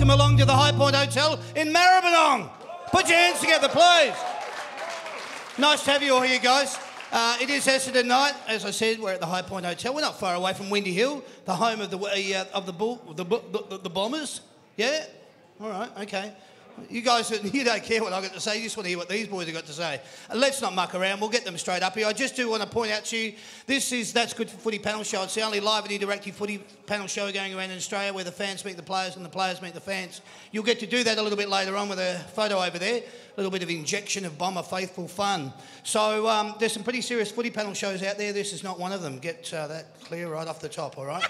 welcome along to the High Point Hotel in Maribyrnong. Put your hands together, please. Nice to have you all here, guys. It is Essendon night. As I said, we're at the High Point Hotel. We're not far away from Windy Hill, the home of the Bombers. Yeah? All right, okay. You guys, you don't care what I've got to say. You just want to hear what these boys have got to say. Let's not muck around. We'll get them straight up here. I just do want to point out to you, That's Good for Footy panel show. It's the only live and interactive footy panel show going around in Australia where the fans meet the players and the players meet the fans. You'll get to do that a little bit later on with a photo over there. A little bit of injection of Bomber faithful fun. So there's some pretty serious footy panel shows out there. This is not one of them. Get that clear right off the top, all right?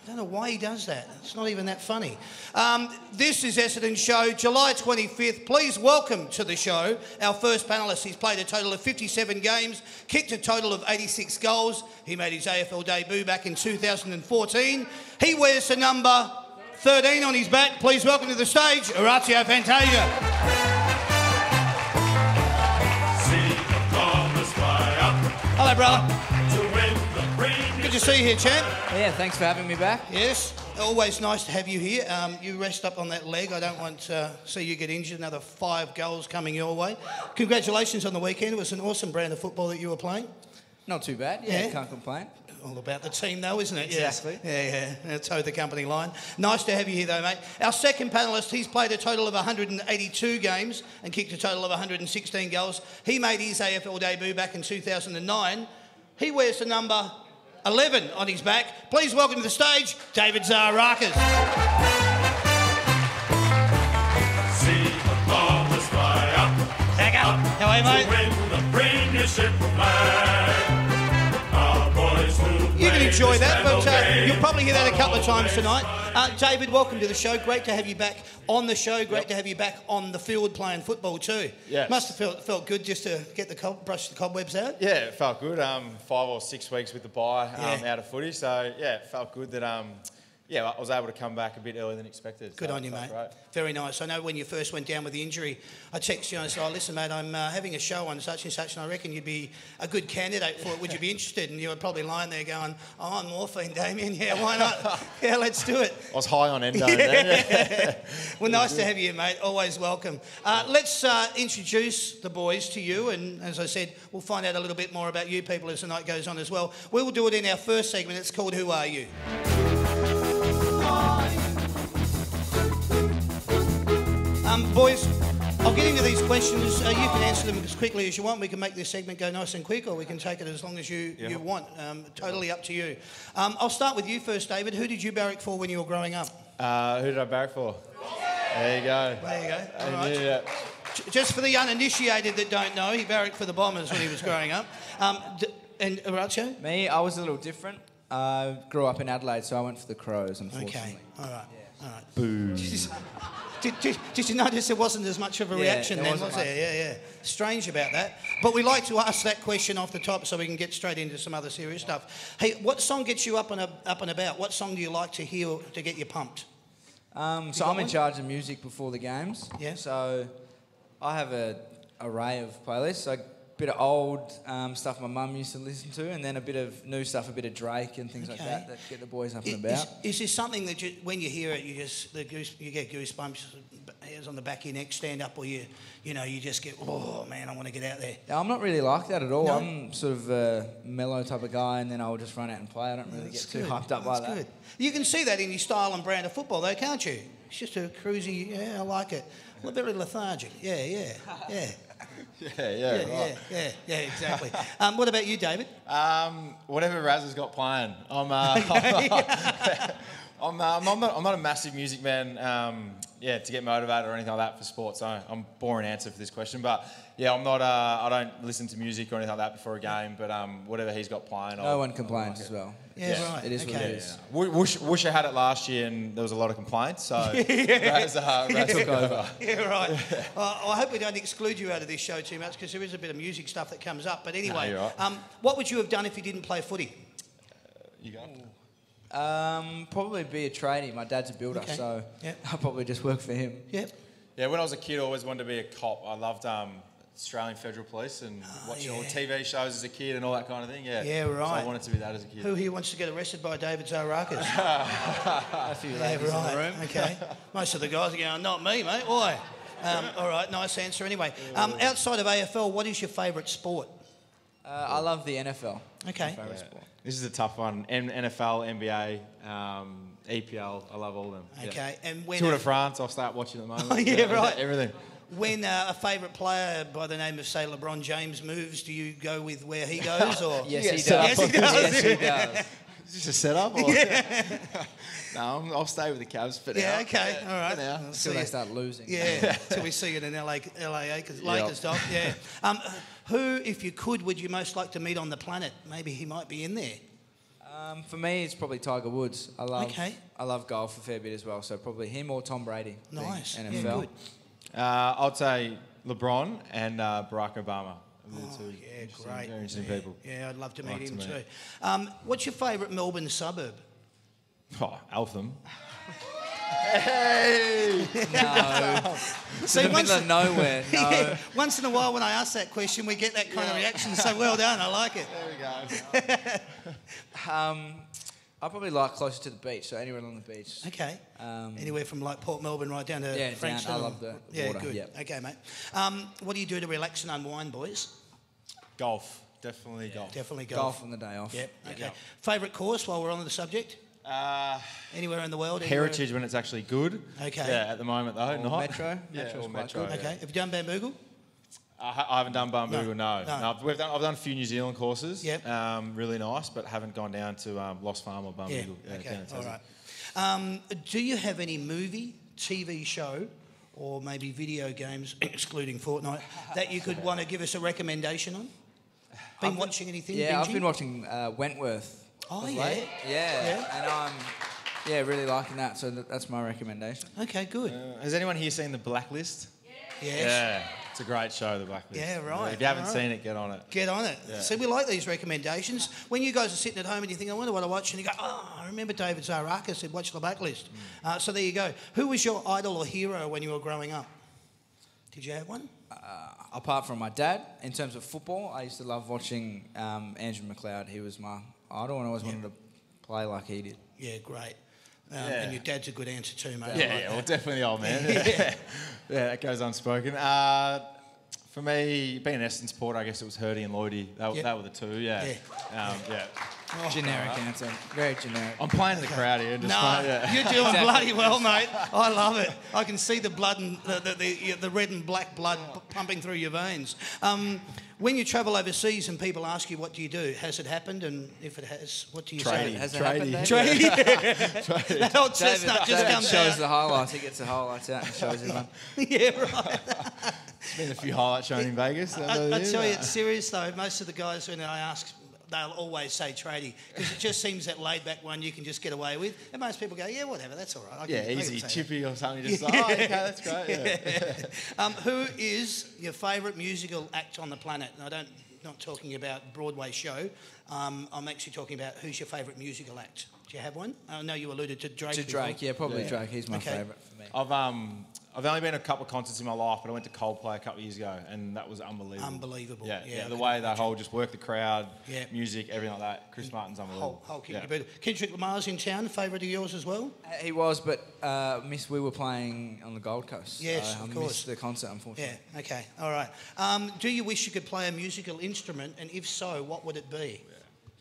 I don't know why he does that. It's not even that funny. This is Essendon's show, July 25th. Please welcome to the show our first panellist. He's played a total of 57 games, kicked a total of 86 goals. He made his AFL debut back in 2014. He wears the number 13 on his back. Please welcome to the stage, BrokerrocheR Fantasia. Hello, brother. Good to see you here, champ. Yeah, thanks for having me back. Yes, always nice to have you here. You rest up on that leg. I don't want to see you get injured. Another 5 goals coming your way. Congratulations on the weekend. It was an awesome brand of football that you were playing. Not too bad. Yeah, can't complain. All about the team, though, isn't it? Exactly. Yeah. Toe the company line. Nice to have you here, though, mate. Our second panellist, he's played a total of 182 games and kicked a total of 116 goals. He made his AFL debut back in 2009. He wears the number 11 on his back. Please welcome to the stage, David Zaharakis. See the Bombers fly up. Back up. How are you, mate? To win the premiership flag. Our boys who You can enjoy that, but game. you'll probably hear that a couple of times tonight. David, welcome to the show. Great to have you back on the show. Great to have you back on the field playing football too. Yes. Must have felt good just to get brush the cobwebs out. Yeah, it felt good. 5 or 6 weeks with the bye out of footy, so yeah, it felt good that I was able to come back a bit earlier than expected. Good so on you, mate. Great. Very nice. I know when you first went down with the injury, I texted you and I said, listen, mate, I'm having a show on such and such, and I reckon you'd be a good candidate for it. Would you be interested? And you were probably lying there going, I'm morphine, Damien. Yeah, why not? Yeah, let's do it. I was high on endo then. Well, nice to have you, mate. Always welcome. Let's introduce the boys to you, and as I said, we'll find out a little bit more about you people as the night goes on as well. We will do it in our first segment. It's called Who Are You? Boys, I'll get into these questions. You can answer them as quickly as you want. We can make this segment go nice and quick, or we can take it as long as you want. Totally up to you. I'll start with you first, David. Who did you barrack for when you were growing up? Who did I barrack for? There you go. There you go. All right. Yeah. Just for the uninitiated that don't know, he barracked for the Bombers when he was growing up. And BrokerrocheR? Me, I was a little different. I grew up in Adelaide, so I went for the Crows, unfortunately. Okay, all right. Yeah. All right. Boo. Did you notice there wasn't as much of a reaction then, was there? Yeah. Strange about that. But we like to ask that question off the top so we can get straight into some other serious stuff. Hey, what song gets you up and about? What song do you like to hear to get you pumped? So I'm in charge of music before the games. Yeah. So I have an array of playlists. So a bit of old stuff my mum used to listen to, and then a bit of new stuff, a bit of Drake and things like that get the boys up and about. Is this something that when you hear it, you get goosebumps, hairs on the back of your neck, stand up, or you just get, oh man, I want to get out there? I'm not really like that at all. No? I'm sort of a mellow type of guy, and then I'll just run out and play. I don't really get too hyped up by that. Good. You can see that in your style and brand of football, though, can't you? It's just a cruisy. Yeah, I like it. A very lethargic. Yeah. Yeah, Exactly. What about you, David? Whatever Raz has got playing. I'm not a massive music man, to get motivated or anything like that for sports. So I'm a boring answer for this question, but yeah, I'm not. I don't listen to music or anything like that before a game. But whatever he's got playing, no one complains as well. Yeah, right. It is what it is. Wish I had it last year, and there was a lot of complaints. So Raz took over. Yeah, right. Well, I hope we don't exclude you out of this show too much because there is a bit of music stuff that comes up. But anyway, you're right. What would you have done if you didn't play footy? You go. Probably be a tradie. My dad's a builder, I'll probably just work for him. Yep. Yeah, when I was a kid, I always wanted to be a cop. I loved Australian Federal Police and watching all TV shows as a kid and all that kind of thing. Yeah. Yeah, right. So I wanted to be that as a kid. Who here wants to get arrested by David Zarakis? A few ladies in the room. Okay. Most of the guys are going, not me, mate. Why? All right, nice answer anyway. Outside of AFL, what is your favourite sport? I love the NFL. Okay. My favourite sport. This is a tough one. NFL, NBA, EPL. I love all of them. Okay. And when Tour de France, I'll start watching at the moment. Oh, yeah, right. Everything. When a favourite player by the name of, say, LeBron James moves, do you go with where he goes? Or Yes, he does. Yes, he does. Yes, he does. Is this a setup? Or? No, I'll stay with the Cavs for now. Yeah, okay, all right. For now. Until they start losing. Yeah, till we see you in LA Lakers, dog. Yeah. Who, if you could, would you most like to meet on the planet? Maybe he might be in there. For me, it's probably Tiger Woods. I love golf a fair bit as well, so probably him or Tom Brady. Nice. NFL. Yeah, good. I'd say LeBron and Barack Obama. Yeah, great. Very interesting people. Yeah, I'd love to meet him too. What's your favourite Melbourne suburb? Oh, Eltham. Hey! No. See, in the middle of nowhere. No. Yeah, once in a while when I ask that question, we get that kind of reaction. So well done, I like it. There we go. I probably like closer to the beach, so anywhere along the beach. Okay. Anywhere from like Port Melbourne right down to Frankston? I love the water. Good. Yep. Okay, mate. What do you do to relax and unwind, boys? Golf. Definitely golf. Definitely golf. Golf on the day off. Yep. Okay. Favourite course while we're on the subject? Anywhere in the world? Heritage when it's actually good. Okay. Yeah, at the moment though. Or not. Metro. Yeah, Metro's or quite Metro. good. Okay. Have you done Bamboogle? I haven't done Bamboogle, no. No. I've done a few New Zealand courses. Yep. Really nice, but haven't gone down to Lost Farm or Bamboogle. Yeah. Okay. down in All Tassie. right. Do you have any movie, TV show, or maybe video games, excluding Fortnite, that you could want to give us a recommendation on? Been watching anything? Yeah, I've binging? been watching Wentworth. Oh, of yeah. late. Yeah. And I'm really liking that, so that's my recommendation. Okay, good. Has anyone here seen The Blacklist? Yes. Yeah. It's a great show, The Blacklist. Yeah, right. If you haven't Right. seen it, get on it. Get on it. Yeah. See, we like these recommendations. When you guys are sitting at home and you think, I wonder what I watch, and you go, oh, I remember David Zarakis said, watch The Blacklist. So there you go. Who was your idol or hero when you were growing up? Did you have one? Apart from my dad, in terms of football, I used to love watching Andrew McLeod. He was my idol, and I always wanted to play like he did. Yeah, great. And your dad's a good answer too, mate. Yeah, well, definitely the old man. Yeah, that goes unspoken. For me, being an Essendon supporter, I guess it was Hurdy and Lloydie. They were the two, yeah. Generic answer. Very generic. I'm playing in the crowd here. You're doing bloody well, mate. I love it. I can see the blood and the red and black blood pumping through your veins. When you travel overseas and people ask you, what do you do? Has it happened? And if it has, what do you say? Has it happened, Dave? Tradie. That old chestnut just David comes shows out. the highlights. He gets the highlights out and shows everyone. Yeah, right. There's been a few highlights shown in Vegas. I tell you, it's serious though. Most of the guys, when I ask, they'll always say tradie because it just seems that laid-back one you can just get away with. And most people go, yeah, whatever, that's all right. I can easy, say chippy or something. Just like, okay, that's great. Yeah. Who is your favourite musical act on the planet? And not talking about Broadway show. I'm actually talking about who's your favourite musical act. Do you have one? I know you alluded to Drake. To Drake, yeah, probably Drake. He's my favourite for me. I've only been to a couple of concerts in my life, but I went to Coldplay a couple of years ago, and that was unbelievable. Unbelievable. Yeah. The way they whole just work the crowd, Yeah. music, everything like that. Chris Martin's unbelievable. Whole kick your boot. Kendrick Lamar's in town. Favourite of yours as well? He was, but we were playing on the Gold Coast. Yes, so of I course. missed the concert, unfortunately. Yeah. Okay. All right. Do you wish you could play a musical instrument, and if so, what would it be?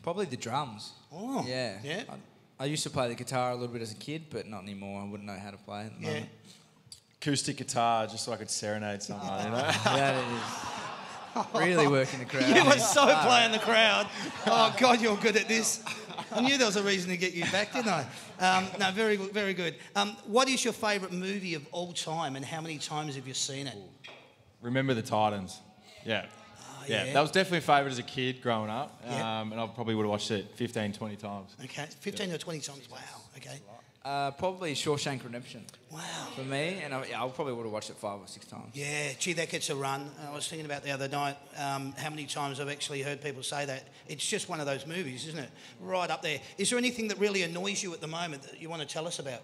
Probably the drums. Oh. Yeah. Yeah. I used to play the guitar a little bit as a kid, but not anymore. I wouldn't know how to play it at the moment. Acoustic guitar, just so I could serenade someone, you know? That is really working the crowd. You were so playing the crowd. Oh, God, you're good at this. I knew there was a reason to get you back, didn't I? No, very, very good. What is your favourite movie of all time, and how many times have you seen it? Remember the Titans. Yeah. Yeah, that was definitely a favourite as a kid growing up, and I probably would have watched it 15, 20 times. Okay, 15 or 20 times. Wow. Okay. Probably Shawshank Redemption. Wow. For me, and I probably would have watched it 5 or 6 times. Yeah, gee, that gets a run. I was thinking about the other night how many times I've actually heard people say that. It's just one of those movies, isn't it? Right up there. Is there anything that really annoys you at the moment that you want to tell us about?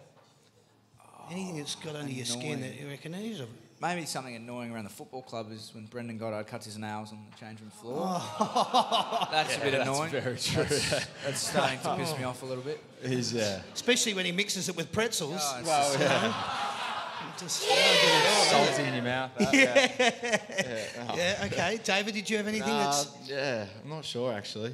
Anything that's got under your skin that you reckon is Maybe something annoying around the football club is when Brendan Goddard cuts his nails on the change room floor. That's a bit annoying. That's very true. That's starting to piss me off a little bit. It is, yeah. Especially when he mixes it with pretzels. Oh, it's Well, just- yeah. Just, Salty in your mouth. yeah, okay. David, did you have anything that's... Yeah, I'm not sure actually.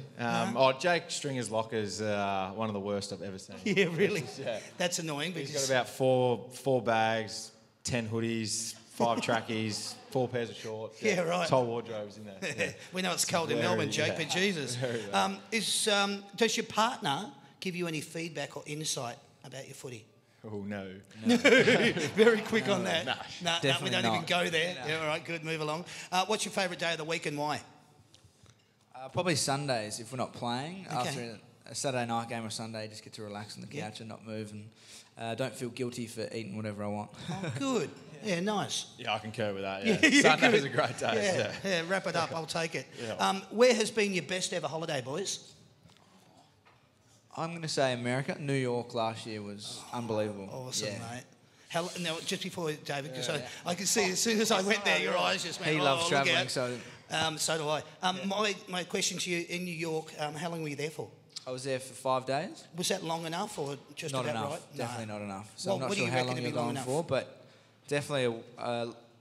Jake Stringer's locker's one of the worst I've ever seen. Yeah, really? Yeah. That's annoying because... He's got about four bags, 10 hoodies, 5 trackies, 4 pairs of shorts. Yeah, right. His whole wardrobe's in there. Yeah. We know it's cold in Melbourne, Jake, but Jesus. Does your partner give you any feedback or insight about your footy? Oh, no. Very quick on that. No. No, we Definitely don't not. even go there. No. Yeah, all right, good, move along. What's your favourite day of the week and why? Probably Sundays if we're not playing. Okay. After a Saturday night game or Sunday, just get to relax on the couch and not move, and don't feel guilty for eating whatever I want. Oh, good. Yeah, nice. Yeah, I concur with that. Yeah, Yeah, Sunday's good. a great day. Yeah, wrap it up. I'll take it. Yeah. Where has been your best ever holiday, boys? I'm going to say America. New York last year was unbelievable. Awesome, yeah. mate. Now, just before David, because I could see as soon as I went there, your eyes just went. He loves look travelling, out. so So do I. My question to you: in New York, how long were you there for? I was there for 5 days. Was that long enough, or just Not about enough. right? Definitely No. not enough. So Well, I'm not what do sure you how reckon long to you're be long going enough? for, but definitely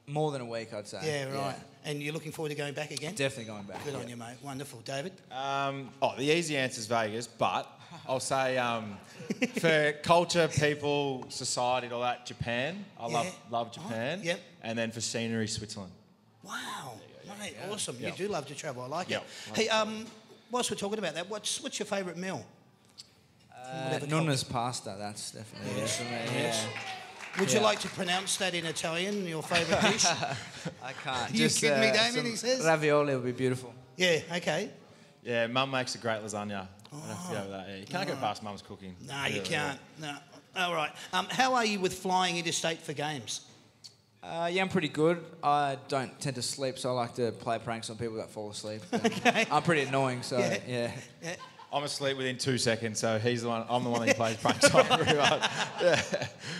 more than a week, I'd say. Yeah, right. And you're looking forward to going back again? Definitely going back. Good on you, mate. Wonderful, David. The easy answer is Vegas, but I'll say for culture, people, society, all that, Japan. I love Japan. Yep. And then for scenery, Switzerland. Wow, mate, awesome. Yep. You do love to travel. I like Yep. it. Hey, whilst we're talking about that, what's your favourite meal? Whatever Nonna's pasta, that's definitely it for me. Yes. Yeah. Would you like to pronounce that in Italian, your favourite dish? I can't. You kidding me, Damien, some he says? ravioli would be beautiful. Yeah, okay. Yeah, Mum makes a great lasagna. I'd have to go with that. Yeah, you can't go past Mum's cooking. No, you Really, can't. No. All right. How are you with flying interstate for games? Yeah, I'm pretty good. I don't tend to sleep, so I like to play pranks on people that fall asleep. Okay. I'm pretty annoying, so yeah. I'm asleep within 2 seconds, so he's the one. I'm the one that he plays pranks on very much. Yeah.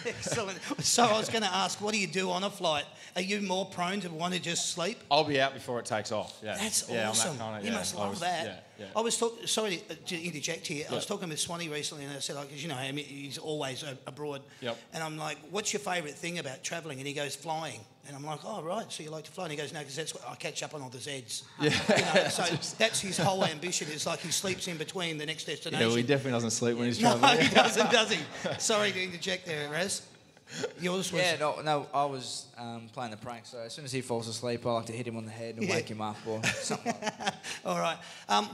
Excellent. So I was going to ask, what do you do on a flight? Are you more prone to want to just sleep? I'll be out before it takes off. Yeah. That's yeah, awesome. I'm that kind of, You must love that. Yeah. I was talking. Sorry to interject here. I was talking with Swanee recently, and I said, because you know, I mean, he's always abroad. Yep. And I'm like, "What's your favourite thing about travelling?" And he goes, "Flying." And I'm like, "Oh, right. So you like to fly?" And he goes, "No, because that's what I catch up on all the Zeds." Yeah. You know, so that's his whole ambition. It's like he sleeps in between the next destination. Yeah, well, he definitely doesn't sleep when he's No, travelling. he doesn't, does he? Sorry to interject there, Raz. Yours was... Yeah, no, I was playing the prank, so as soon as he falls asleep, I like to hit him on the head and wake him up or something like that. All right.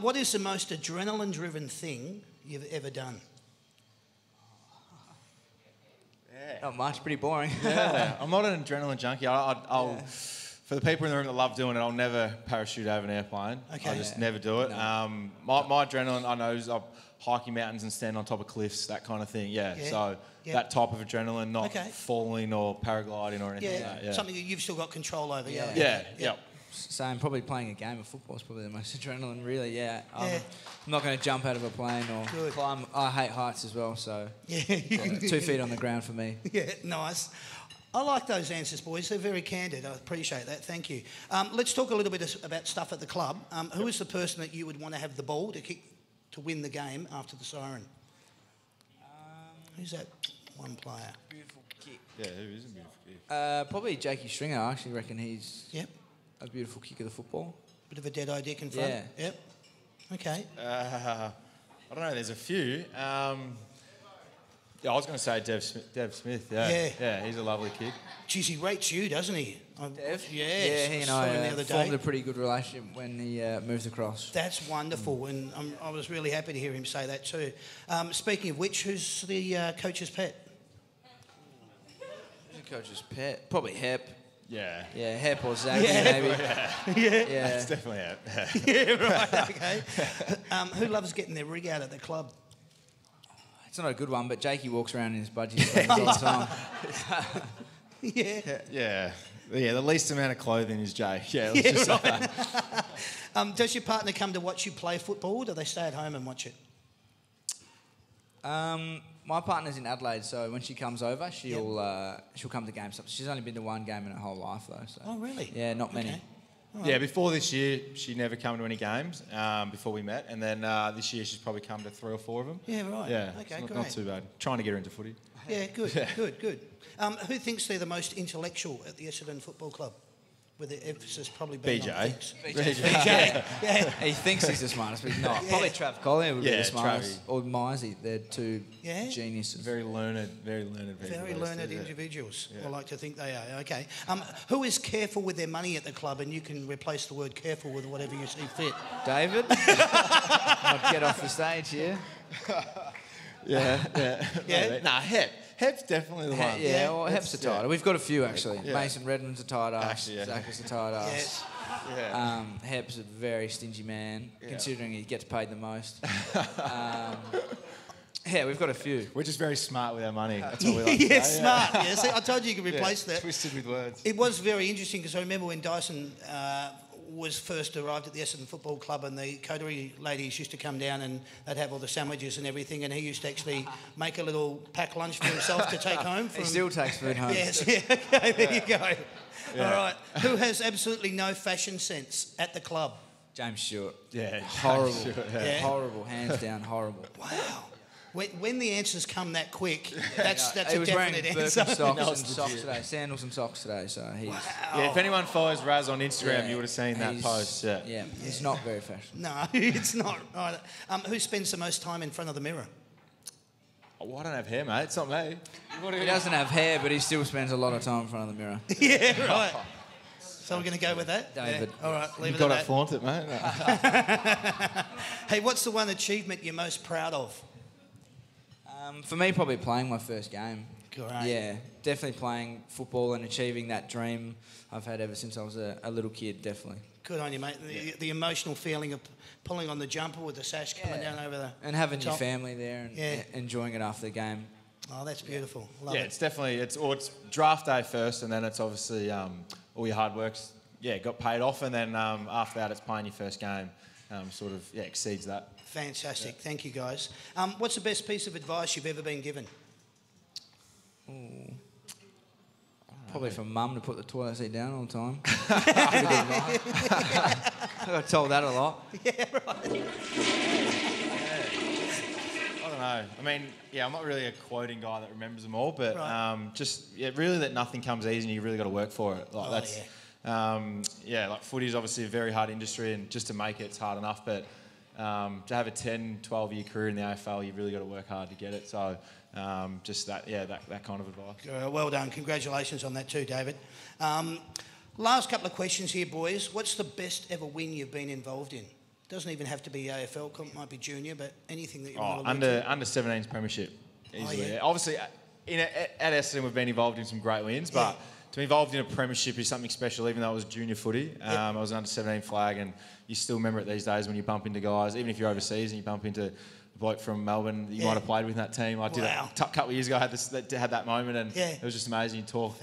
What is the most adrenaline-driven thing you've ever done? Not much, pretty boring. Yeah, I'm not an adrenaline junkie. I'll for the people in the room that love doing it, I'll never parachute over an airplane. Okay. I just never do it. No. My adrenaline, I know, is hiking mountains and standing on top of cliffs, that kind of thing. Yeah. So that type of adrenaline, not falling or paragliding or anything like that. Yeah. Something that you've still got control over. Yeah. Same, probably playing a game of football is probably the most adrenaline, really, yeah. I'm not going to jump out of a plane or climb. I hate heights as well, so 2 feet on the ground for me. Yeah, nice. I like those answers, boys. They're very candid. I appreciate that. Thank you. Let's talk a little bit about stuff at the club. Who is the person that you would want to have the ball to kick to win the game after the siren? Who's that one player? Beautiful kick. Yeah, who is a beautiful kick? Probably Jakey Stringer. I actually reckon he's Yep. a beautiful kick of the football. Bit of a dead-eye dick in front. Yeah. Yep. Okay. I don't know. There's a few. I was going to say Dev Smith. Yeah, he's a lovely kid. Geez, he rates you, doesn't he? Dev? Yes. Yeah, he and saw him the I other formed day. a pretty good relationship when he moved across. That's wonderful, and I was really happy to hear him say that too. Speaking of which, who's the coach's pet? Who's the coach's pet? Probably Hep. Yeah. Yeah, Hep or Zach, maybe. Yeah. It's definitely it. Yeah, right, okay. Who loves getting their rig out at the club? It's not a good one, but Jakey walks around in his budgies all the time. Yeah. Yeah, the least amount of clothing is Jay. Yeah, let's just say that. Does your partner come to watch you play football, or do they stay at home and watch it? My partner's in Adelaide, so when she comes over, she'll come to games. She's only been to one game in her whole life, though. So. Oh, really? Yeah, not many. Okay. Right. Yeah, before this year, she never come to any games before we met. And then this year, she's probably come to 3 or 4 of them. Yeah, right. Yeah, Okay, not, great. not too bad. Trying to get her into footy. Yeah, good, good. Who thinks they're the most intellectual at the Essendon Football Club? With the emphasis probably being on BJ. thinks. BJ. Yeah. He thinks he's the smartest, but he's not. Yeah. Probably Trav Collier would be Yeah, the smartest. Travie. Or Mizey. They're two Yeah? geniuses. Very learned people. Very those learned two, yeah. individuals. Yeah. I like to think they are. Okay. Who is careful with their money at the club? And you can replace the word careful with whatever you see fit. David? I'd get off the stage here. Yeah? Nah, Hep's definitely the one. Yeah, well, Hep's a That's- tighter. We've got a few, actually. Yeah. Mason Redmond's a tight ass. Actually, yeah. Zach is a tight ass. Yes. Yeah. Hep's a very stingy man, considering he gets paid the most. Yeah, we've got a few. We're just very smart with our money. That's what we like to Yeah, say. smart. Yeah, see, I told you you could replace that. Twisted with words. It was very interesting because I remember when Dyson was first arrived at the Essendon Football Club and the coterie ladies used to come down and they'd have all the sandwiches and everything and he used to actually make a little pack lunch for himself to take home. He still takes food home. Yes, yeah, okay, there you go. All right. Who has absolutely no fashion sense at the club? James Stewart. Yeah. Horrible. Sure, Yeah. Horrible. Hands down, horrible. Wow. When the answers come that quick, that's He a was wearing definite Birkenstocks answer. and socks today. Sandals and socks today, so he's... Yeah, if anyone follows Raz on Instagram, Yeah, you would have seen that he's- post. Yeah. Yeah, he's not very fashionable. No, it's not. Right. Who spends the most time in front of the mirror? Oh, I don't have hair, mate. It's not me. He doesn't have hair, but he still spends a lot of time in front of the mirror. Yeah, right. So we're going to go with that? David. Yeah. All right, leave You've it got at to flaunt it, mate. that. Hey, what's the one achievement you're most proud of? For me, probably playing my first game. Great. Yeah, definitely playing football and achieving that dream I've had ever since I was a little kid, definitely. Good on you, mate. The emotional feeling of pulling on the jumper with the sash coming down over the And having your top. family there and enjoying it after the game. Oh, that's beautiful. Love Yeah, it. it's definitely it's draft day first, and then it's obviously all your hard work's got paid off, and then after that it's playing your first game. Exceeds that. Fantastic. Thank you, guys. What's the best piece of advice you've ever been given? Probably from Mum to put the toilet seat down all the time. I got told that a lot. Yeah, right. I don't know. I mean, I'm not really a quoting guy that remembers them all, but Right. really that nothing comes easy and you really got to work for it. Like like footy is obviously a very hard industry, and just to make it, it's hard enough. But to have a 10, 12-year career in the AFL, you've really got to work hard to get it. So that kind of advice. Well done. Congratulations on that too, David. Last couple of questions here, boys. What's the best ever win you've been involved in? Doesn't even have to be AFL. It might be junior, but anything that you want to under 17s premiership, easily. yeah. Obviously, at Essendon, we've been involved in some great wins, but to be involved in a premiership is something special, even though it was junior footy. I was an under-17 flag, and you still remember it these days when you bump into guys, even if you're overseas and you bump into a bloke from Melbourne that you might have played with in that team. I did a couple of years ago, I had that moment, and it was just amazing. You talk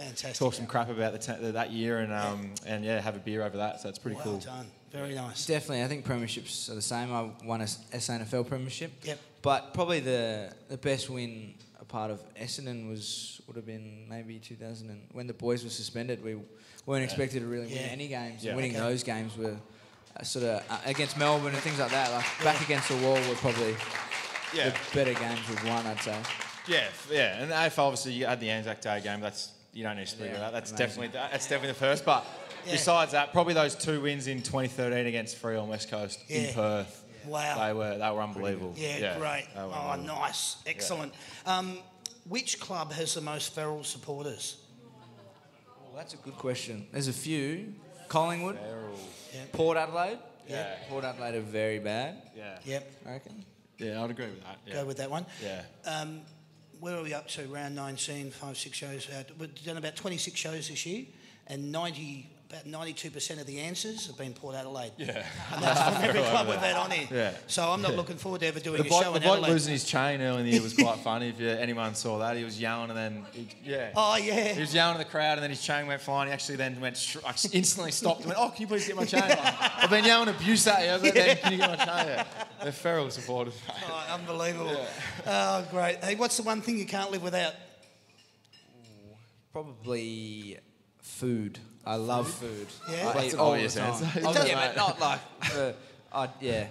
some crap about that year, and have a beer over that, so it's pretty cool. Well done. Very nice. Definitely, I think premierships are the same. I won a SANFL premiership. Yep. But probably the best win a part of Essendon would have been maybe 2000, and when the boys were suspended, we weren't expected to really win any games. Yeah. Winning those games were sort of against Melbourne and things like that. Like back against the wall were probably the better games we've won, I'd say. Yeah. And the AFL, obviously, you had the Anzac Day game. You don't need to speak about that. That's definitely the first. But besides that, probably those 2 wins in 2013 against Freo on West Coast in Perth. Wow. They were unbelievable. Yeah, great. Oh, nice. Excellent. Which club has the most feral supporters? Well, that's a good question. There's a few. Collingwood. Yeah. Port Adelaide. Yeah. Port Adelaide are very bad. Yeah. Yep. I reckon. Yeah, I'd agree with that. Yeah. Go with that one. Yeah. Where are we up to? Round 19, 5, 6 shows. We've done about 26 shows this year, and 90% about 92% of the answers have been Port Adelaide. Yeah. And that's from every club we've had on here. Yeah. So I'm not looking forward to ever doing The a show bloke in Adelaide. losing his chain early in the year was quite funny. If anyone saw that, he was yelling and then, Oh, yeah. He was yelling at the crowd and then his chain went flying. He actually then instantly stopped and went, "Oh, can you please get my chain?" I've been yelling abuse at you, but then can you get my chain? Yeah. They're feral supporters. Oh, unbelievable. Yeah. Oh, great. Hey, what's the one thing you can't live without? Probably food. I love food. Yeah? I That's eat an all the obvious time. answer. Yeah, but not like... yeah.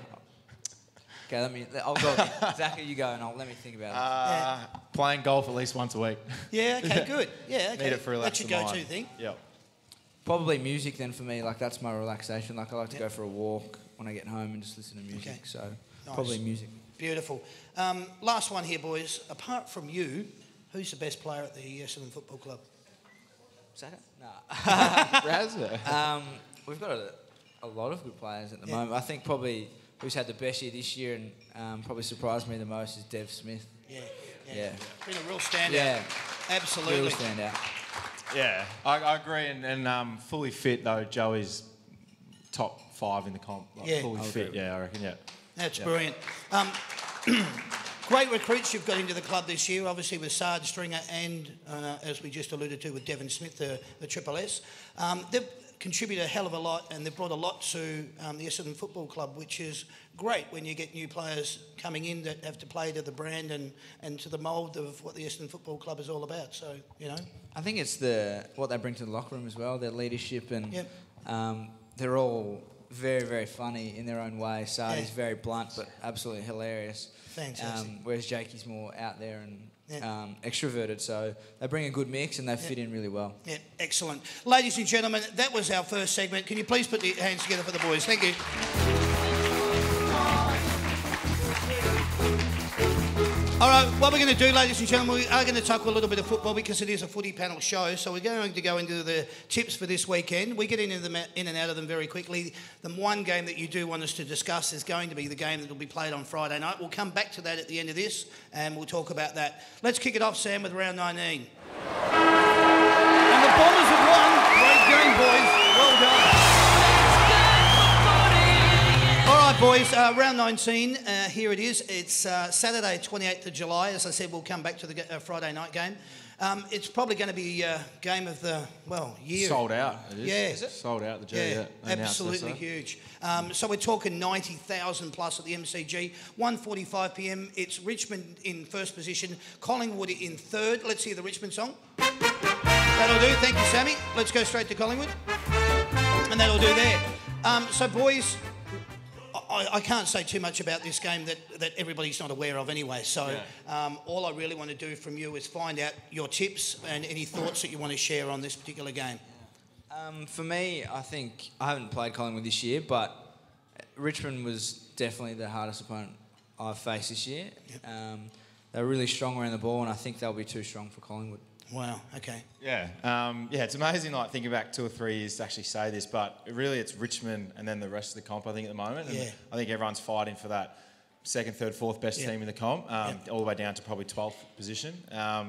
Okay, I'll go. Zach, you go and let me think about it. Playing golf at least once a week. Yeah, okay, good. Yeah, okay. Need it for That's relaxing your go-to mind. thing. Yep. Probably music then for me. Like, that's my relaxation. Like, I like to go for a walk when I get home and just listen to music. Okay. So, Nice. probably music. Beautiful. Last one here, boys. Apart from you, who's the best player at the Essendon Football Club? Is that it? No. Raz? We've got a lot of good players at the moment. I think probably who's had the best year this year and probably surprised me the most is Dev Smith. Yeah. Been a real standout. Yeah. Absolutely. Real standout. Yeah, I agree. And fully fit, though, Joey's top 5 in the comp. Like, Yeah. Fully I fit, agree. yeah, I reckon, yeah. That's brilliant. Great recruits you've got into the club this year, obviously with Sard Stringer and, as we just alluded to, with Devon Smith, the Triple S. They've contributed a hell of a lot and they've brought a lot to the Essendon Football Club, which is great when you get new players coming in that have to play to the brand and to the mould of what the Essendon Football Club is all about. So, you know. I think it's what they bring to the locker room as well, their leadership and they're all very, very funny in their own way. Sardi's very blunt but absolutely hilarious. Fantastic. Whereas Jakey's more out there and extroverted. So they bring a good mix and they fit in really well. Yeah, excellent. Ladies and gentlemen, that was our first segment. Can you please put your hands together for the boys? Thank you. All right, what we're going to do, ladies and gentlemen, we are going to talk a little bit of football because it is a footy panel show. So we're going to go into the tips for this weekend. We get in and out of them very quickly. The one game that you do want us to discuss is going to be the game that will be played on Friday night. We'll come back to that at the end of this and we'll talk about that. Let's kick it off, Sam, with round 19. And the Bombers have won. Great game, boys. Well done. All right, boys, round 19, here it is. It's Saturday, 28th of July. As I said, we'll come back to the Friday night game. It's probably going to be a game of the, year. Sold out, it is. Yeah. Is it? Sold out, the G, Yeah, absolutely huge. So we're talking 90,000 plus at the MCG. 1:45 p.m. It's Richmond in first position, Collingwood in third. Let's hear the Richmond song. That'll do. Thank you, Sammy. Let's go straight to Collingwood. And that'll do there. So, boys, I can't say too much about this game that everybody's not aware of anyway. So all I really want to do from you is find out your tips and any thoughts that you want to share on this particular game. For me, I think I haven't played Collingwood this year, but Richmond was definitely the hardest opponent I've faced this year. Yep. They're really strong around the ball, and I think they'll be too strong for Collingwood. Wow, okay. Yeah, it's amazing, like, thinking back 2 or 3 years to actually say this, but really it's Richmond and then the rest of the comp, I think, at the moment. And I think everyone's fighting for that second, third, fourth best team in the comp, all the way down to probably 12th position.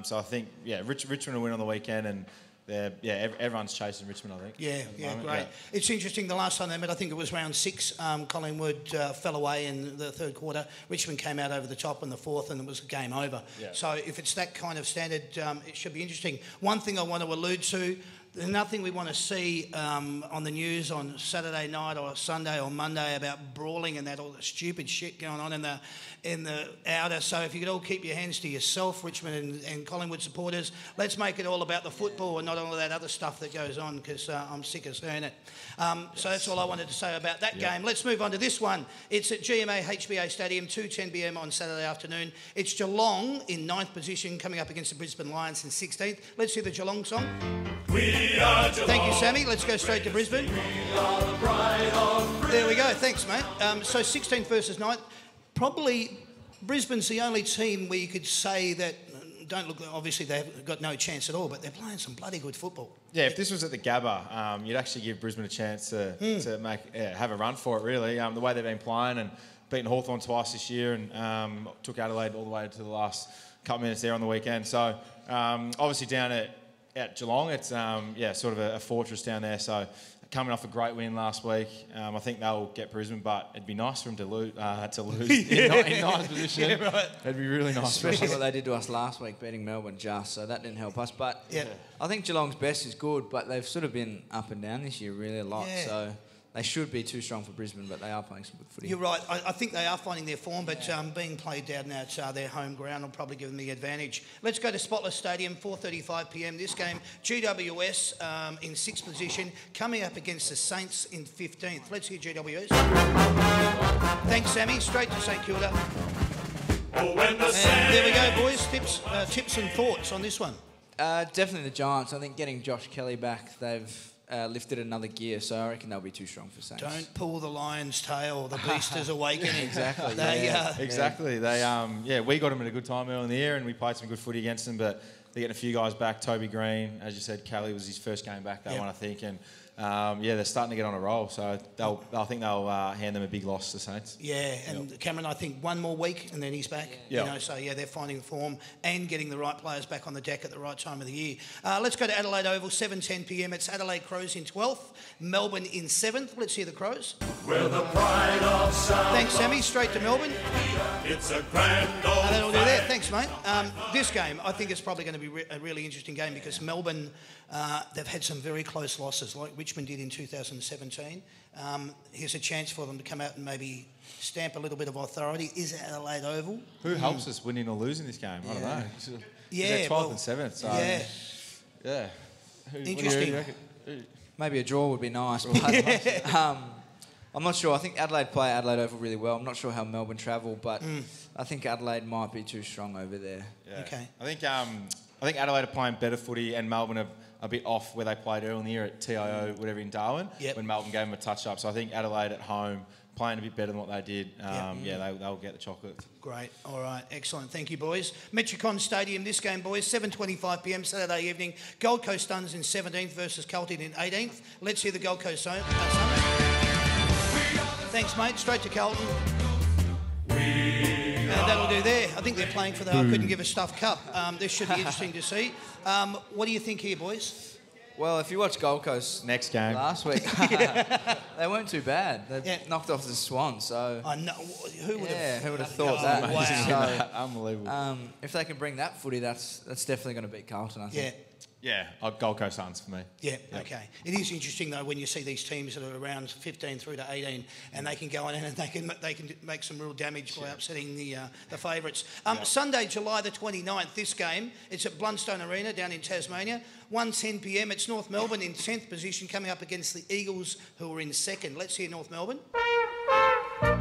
So I think, Richmond will win on the weekend, and everyone's chasing Richmond, I think. Yeah, great. Yeah. It's interesting, the last time they met, I think it was round 6, Collingwood fell away in the third quarter. Richmond came out over the top in the fourth and it was game over. Yeah. So if it's that kind of standard, it should be interesting. One thing I want to allude to, there's nothing we want to see on the news on Saturday night or Sunday or Monday about brawling and that, all the stupid shit going on in the outer. So if you could all keep your hands to yourself, Richmond and Collingwood supporters, let's make it all about the football and not all of that other stuff that goes on, because I'm sick of seeing it. So that's all I wanted to say about that game. Let's move on to this one. It's at GMA HBA Stadium, 2:10 p.m. on Saturday afternoon. It's Geelong in 9th position coming up against the Brisbane Lions in 16th. Let's hear the Geelong song. We are Geelong. Thank you, Sammy. Let's go straight to Brisbane. We are the pride of Brisbane. There we go. Thanks, mate. So 16th versus 9th. Probably Brisbane's the only team where you could say that, don't look, obviously they've got no chance at all, but they're playing some bloody good football. Yeah, if this was at the Gabba, you'd actually give Brisbane a chance to have a run for it, really. The way they've been playing and beaten Hawthorn twice this year and took Adelaide all the way to the last couple minutes there on the weekend. So obviously down at Geelong, it's sort of a fortress down there. So coming off a great win last week. I think they'll get Brisbane, but it'd be nice for them to lose in ninth position. Yeah, right. It'd be really nice. Especially what they did to us last week, beating Melbourne just, so that didn't help us. But I think Geelong's best is good, but they've sort of been up and down this year really a lot. Yeah. So they should be too strong for Brisbane, but they are playing some good footy. You're right. I think they are finding their form, but being played down at their home ground will probably give them the advantage. Let's go to Spotless Stadium, 4:35 p.m. This game, GWS in 6th position, coming up against the Saints in 15th. Let's hear GWS. Thanks, Sammy. Straight to St Kilda. Oh, when the And there we go, boys. Tips and thoughts on this one. Definitely the Giants. I think getting Josh Kelly back, they've lifted another gear, so I reckon they'll be too strong for Saints. Don't pull the lion's tail. The beast is awakening. Exactly. Exactly. They we got them at a good time early in the year, and we played some good footy against them. But they're getting a few guys back. Toby Green, as you said, Kelly was his first game back that one, I think, and they're starting to get on a roll. So I think they'll hand them a big loss to Saints. Yeah, and Cameron, I think one more week and then he's back. Yeah. You know, so they're finding form and getting the right players back on the deck at the right time of the year. Let's go to Adelaide Oval, 7:10 p.m. It's Adelaide Crows in 12th, Melbourne in 7th. Let's hear the Crows. We're the pride of South. Thanks, Sammy. Straight to Melbourne. It's a grand old That'll do flag. that. Thanks, mate. This game, I think it's probably going to be a really interesting game because Melbourne, they've had some very close losses, like Richmond did in 2017. Here's a chance for them to come out and maybe stamp a little bit of authority. Is it Adelaide Oval? Who helps us winning or losing this game? I don't know. Yeah, they're 12th and 7th. So yeah. Interesting. Maybe a draw would be nice. But, I'm not sure. I think Adelaide play Adelaide Oval really well. I'm not sure how Melbourne travel, but I think Adelaide might be too strong over there. Yeah. Okay. I think Adelaide are playing better footy, and Melbourne are a bit off where they played early in the year at TIO, whatever, in Darwin, when Melbourne gave them a touch-up. So I think Adelaide at home playing a bit better than what they did. They'll get the chocolates. Great. All right. Excellent. Thank you, boys. Metricon Stadium, this game, boys, 7:25 p.m. Saturday evening. Gold Coast Suns in 17th versus Carlton in 18th. Let's hear the Gold Coast Suns. Thanks, mate. Straight to Carlton. That'll do there. I think they're playing for the I Couldn't Give a Stuff Cup. This should be interesting to see. What do you think here, boys? Well, if you watch Gold Coast next game last week, they weren't too bad. They knocked off the Swans, so I know who would have thought that. Wow. So, unbelievable. if they can bring that footy, that's definitely going to beat Carlton, I think. Yeah, Gold Coast Suns for me. Yeah, okay. It is interesting though when you see these teams that are around 15 through to 18, and they can go in and they can make some real damage by upsetting the favourites. Sunday, July the 29th. This game, it's at Blundstone Arena down in Tasmania. 1:10 p.m. It's North Melbourne in 10th position, coming up against the Eagles, who are in 2nd. Let's hear North Melbourne.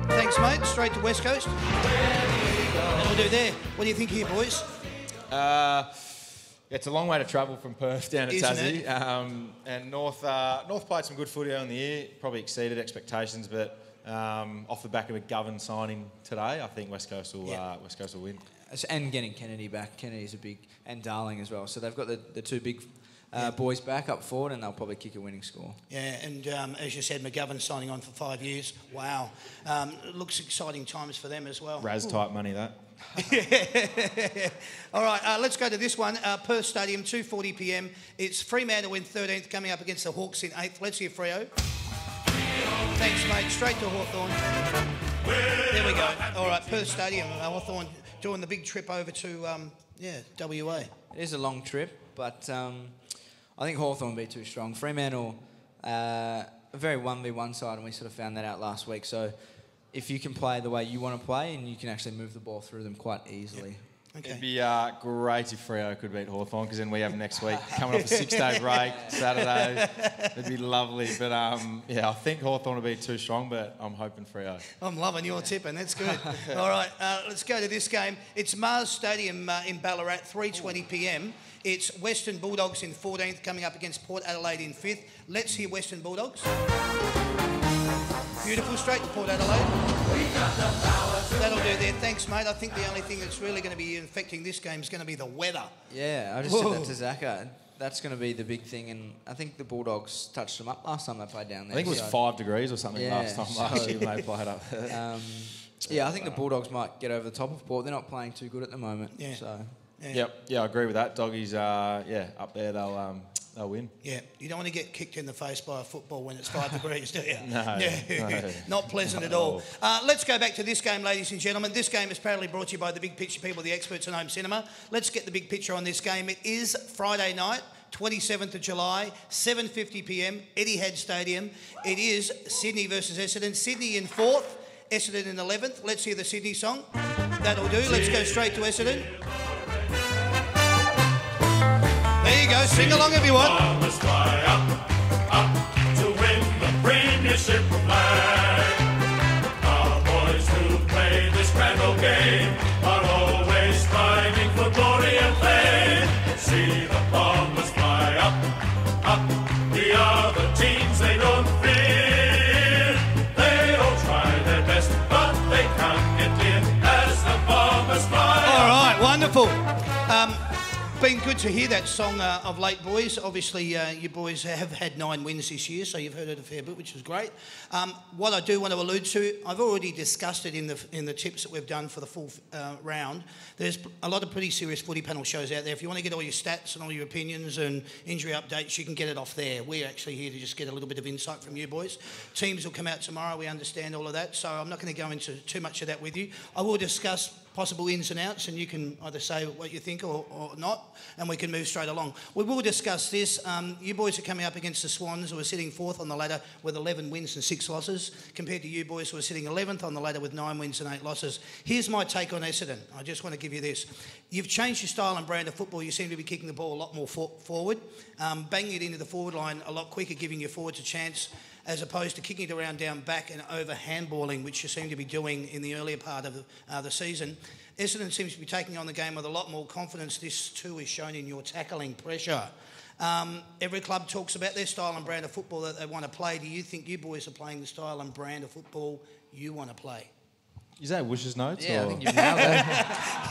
Thanks, mate. Straight to West Coast. That'll do there. What do you think here, boys? It's a long way to travel from Perth down to Isn't Tassie. it? And North played some good footy early in the year, probably exceeded expectations, but off the back of a Govan signing today, I think West Coast will win. And getting Kennedy back. Kennedy's a big... And Darling as well. So they've got the two big boys back up forward, and they'll probably kick a winning score. Yeah, and as you said, McGovern signing on for 5 years. Wow. It looks exciting times for them as well. Raz-type money, that. All right, let's go to this one. Perth Stadium, 2:40 p.m. It's Fremantle in 13th, coming up against the Hawks in 8th. Let's hear Freo. Thanks, mate. Straight to Hawthorn. There we go. All right, Perth Stadium. Hawthorn doing the big trip over to, WA. It is a long trip, but I think Hawthorn will be too strong. Fremantle, a very 1v1 side, and we sort of found that out last week. So if you can play the way you want to play, and you can actually move the ball through them quite easily. Yep. Okay. It'd be great if Freo could beat Hawthorn, because then we have next week coming off a 6-day break, Saturday. It'd be lovely. But I think Hawthorn will be too strong, but I'm hoping Freo. I'm loving your tipping. That's good. All right, let's go to this game. It's Mars Stadium in Ballarat, 3:20 p.m. It's Western Bulldogs in 14th, coming up against Port Adelaide in 5th. Let's hear Western Bulldogs. Beautiful, straight to Port Adelaide. That'll do there. Thanks, mate. I think the only thing that's really going to be affecting this game is going to be the weather. Yeah, I just said that to Zaka. That's going to be the big thing, and I think the Bulldogs touched them up last time they played down there. I think it was 5 degrees or something last year when they played up there. I think the Bulldogs might get over the top of Port. They're not playing too good at the moment. Yeah. So. Yeah, I agree with that. Doggies, up there, they'll they'll win. Yeah, you don't want to get kicked in the face by a football when it's 5 degrees, do you? No, no. Not pleasant at all. Let's go back to this game, ladies and gentlemen. This game is proudly brought to you by the Big Picture people, the experts in home cinema. Let's get the big picture on this game. It is Friday night, 27th of July, 7:50 p.m, Etihad Stadium. It is Sydney versus Essendon. Sydney in 4th, Essendon in 11th. Let's hear the Sydney song. That'll do. Let's go straight to Essendon. There you go. Sing along if you want. Farmers fly up to win the premiership flag. Our boys who play this grand old game are always striving for glory and fame. See the Farmers fly up. The other teams they don't fear. They all try their best, but they can't get in as the Farmers fly up. All right, wonderful. Been good to hear that song of late, boys. Obviously, you boys have had 9 wins this year, so you've heard it a fair bit, which is great. What I do want to allude to, I've already discussed it in the tips that we've done for the full round. There's a lot of pretty serious footy panel shows out there. If you want to get all your stats and all your opinions and injury updates, you can get it off there. We're actually here to just get a little bit of insight from you boys. Teams will come out tomorrow. We understand all of that, so I'm not going to go into too much of that with you. I will discuss possible ins and outs, and you can either say what you think or not, and we can move straight along. We will discuss this. You boys are coming up against the Swans, who are sitting 4th on the ladder with 11 wins and 6 losses, compared to you boys who are sitting 11th on the ladder with 9 wins and 8 losses. Here's my take on Essendon. I just want to give you this. You've changed your style and brand of football. You seem to be kicking the ball a lot more forward, banging it into the forward line a lot quicker, giving your forwards a chance, as opposed to kicking it around down back and over handballing, which you seem to be doing in the earlier part of the season. Essendon seems to be taking on the game with a lot more confidence. This too is shown in your tackling pressure. Every club talks about their style and brand of football that they want to play. Do you think you boys are playing the style and brand of football you want to play? Is that Wish's notes? Yeah, or? I think you've nailed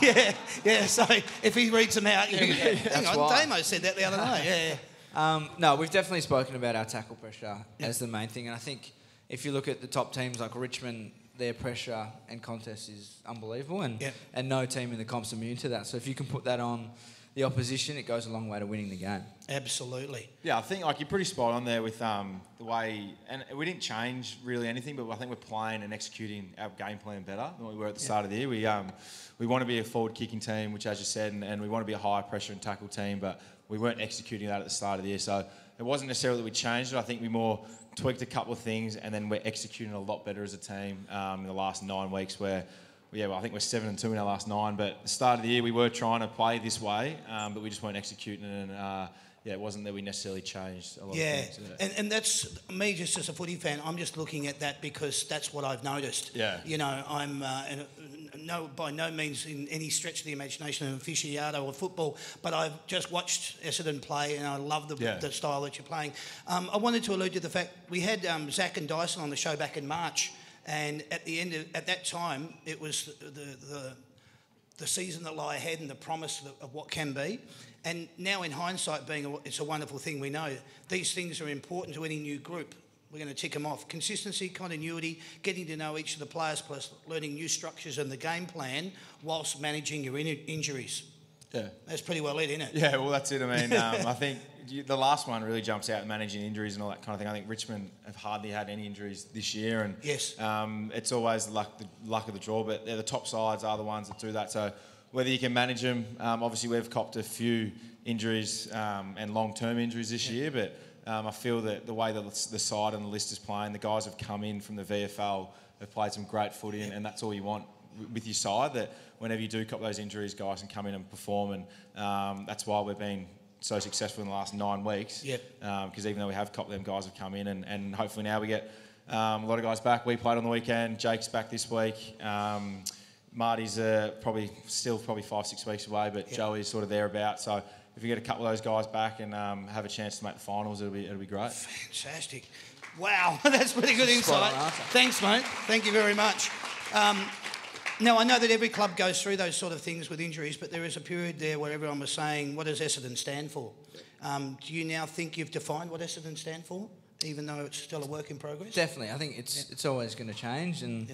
it. Yeah. So if he reads them out, hang on, why. Damo said that the other night. Yeah. No, we've definitely spoken about our tackle pressure as the main thing, and I think if you look at the top teams like Richmond, their pressure and contest is unbelievable, and no team in the comp's immune to that. So if you can put that on the opposition, it goes a long way to winning the game. Absolutely. Yeah, I think like you're pretty spot on there with the way, and we didn't change really anything, but I think we're playing and executing our game plan better than we were at the start of the year. We want to be a forward kicking team, which as you said, and we want to be a high pressure and tackle team, but we weren't executing that at the start of the year. So it wasn't necessarily that we changed it. I think we more tweaked a couple of things, and then we're executing a lot better as a team in the last 9 weeks where, I think we're 7-2 in our last 9. But at the start of the year, we were trying to play this way, but we just weren't executing it. And it wasn't that we necessarily changed a lot of things. And that's me just as a footy fan. I'm just looking at that because that's what I've noticed. Yeah. You know, I'm by no means in any stretch of the imagination an aficionado of football, but I've just watched Essendon play and I love the style that you're playing. I wanted to allude to the fact we had Zach and Dyson on the show back in March, and at that time it was the season that lie ahead and the promise of what can be. And now in hindsight, it's a wonderful thing, we know these things are important to any new group. We're going to tick them off. Consistency, continuity, getting to know each of the players, plus learning new structures and the game plan whilst managing your injuries. Yeah. That's pretty well it, isn't it? Yeah, well, that's it. I mean, I think the last one really jumps out, managing injuries and all that kind of thing. I think Richmond have hardly had any injuries this year. And yes. It's always the luck of the draw, but the top sides are the ones that do that. So whether you can manage them, obviously we've copped a few injuries and long-term injuries this year, but I feel that the way that the side and the list is playing, the guys have come in from the VFL, have played some great footy, and that's all you want with your side, that whenever you do cop those injuries, guys can come in and perform, and that's why we've been so successful in the last 9 weeks. Because even though we have copped them, guys have come in, and hopefully now we get a lot of guys back. We played on the weekend. Jake's back this week. Marty's probably 5-6 weeks away, but Joey's sort of thereabouts. So if we get a couple of those guys back and have a chance to make the finals, it'll be great. Fantastic. Wow, that's pretty good insight. Thanks, mate. Thank you very much. Now, I know that every club goes through those sort of things with injuries, but there is a period there where everyone was saying, what does Essendon stand for? Do you now think you've defined what Essendon stand for, even though it's still a work in progress? Definitely. I think it's always going to change, and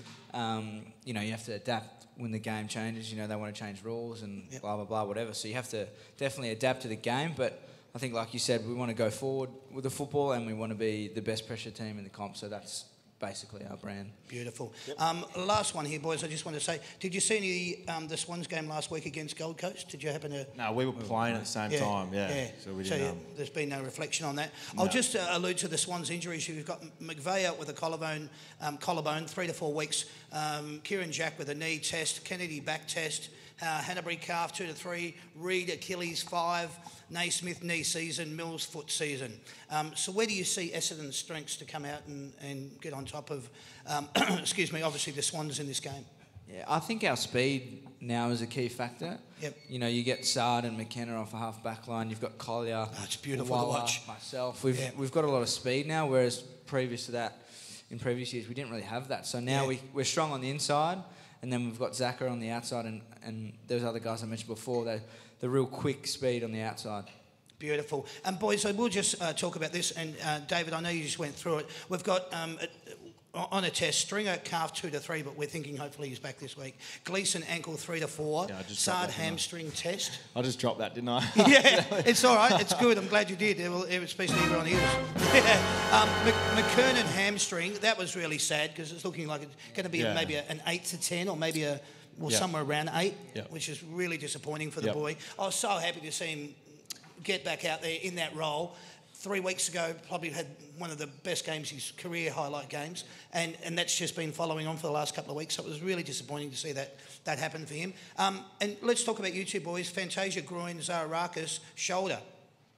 you have to adapt when the game changes. They want to change rules and blah, blah, blah, whatever. So you have to definitely adapt to the game, but I think, like you said, we want to go forward with the football and we want to be the best pressure team in the comp. So that's basically our brand. Beautiful. Last one here, boys. I just want to say, did you see any the Swans game last week against Gold Coast? Did you happen to? No, we were playing at the same time. Yeah. So we didn't. There's been no reflection on that. No. I'll just allude to the Swans injuries. You've got McVeigh out with a collarbone, 3 to 4 weeks. Kieran Jack with a knee test. Kennedy back test. Hanbury calf 2 to 3. Reed Achilles 5. Naismith knee season. Mills foot season. So where do you see Essendon's strengths to come out and get on top of, obviously the Swans in this game? Yeah, I think our speed now is a key factor. Yep. You know, you get Sard and McKenna off a half back line. You've got Collier. Oh, it's beautiful Walla, to watch. Myself. We've got a lot of speed now, whereas previous to that, in previous years, we didn't really have that. So now we're strong on the inside, and then we've got Zaka on the outside, and those other guys I mentioned before, the real quick speed on the outside. Beautiful. Boys, I will just talk about this, and David, I know you just went through it. We've got on a test, Stringer calf 2 to 3, but we're thinking hopefully he's back this week. Gleeson ankle 3 to 4. Yeah, Sard hamstring test. I just dropped that, didn't I? Yeah, it's all right. It's good. I'm glad you did. It was supposed to everyone ears. McKernan hamstring. That was really sad because it's looking like it's going to be maybe an 8 to 10 or maybe somewhere around 8, which is really disappointing for the boy. I was so happy to see him get back out there in that role. 3 weeks ago, probably had one of the best games, his career highlight games, and that's just been following on for the last couple of weeks. So it was really disappointing to see that happen for him. And let's talk about you two boys. Fantasia groin, Zaharakis shoulder.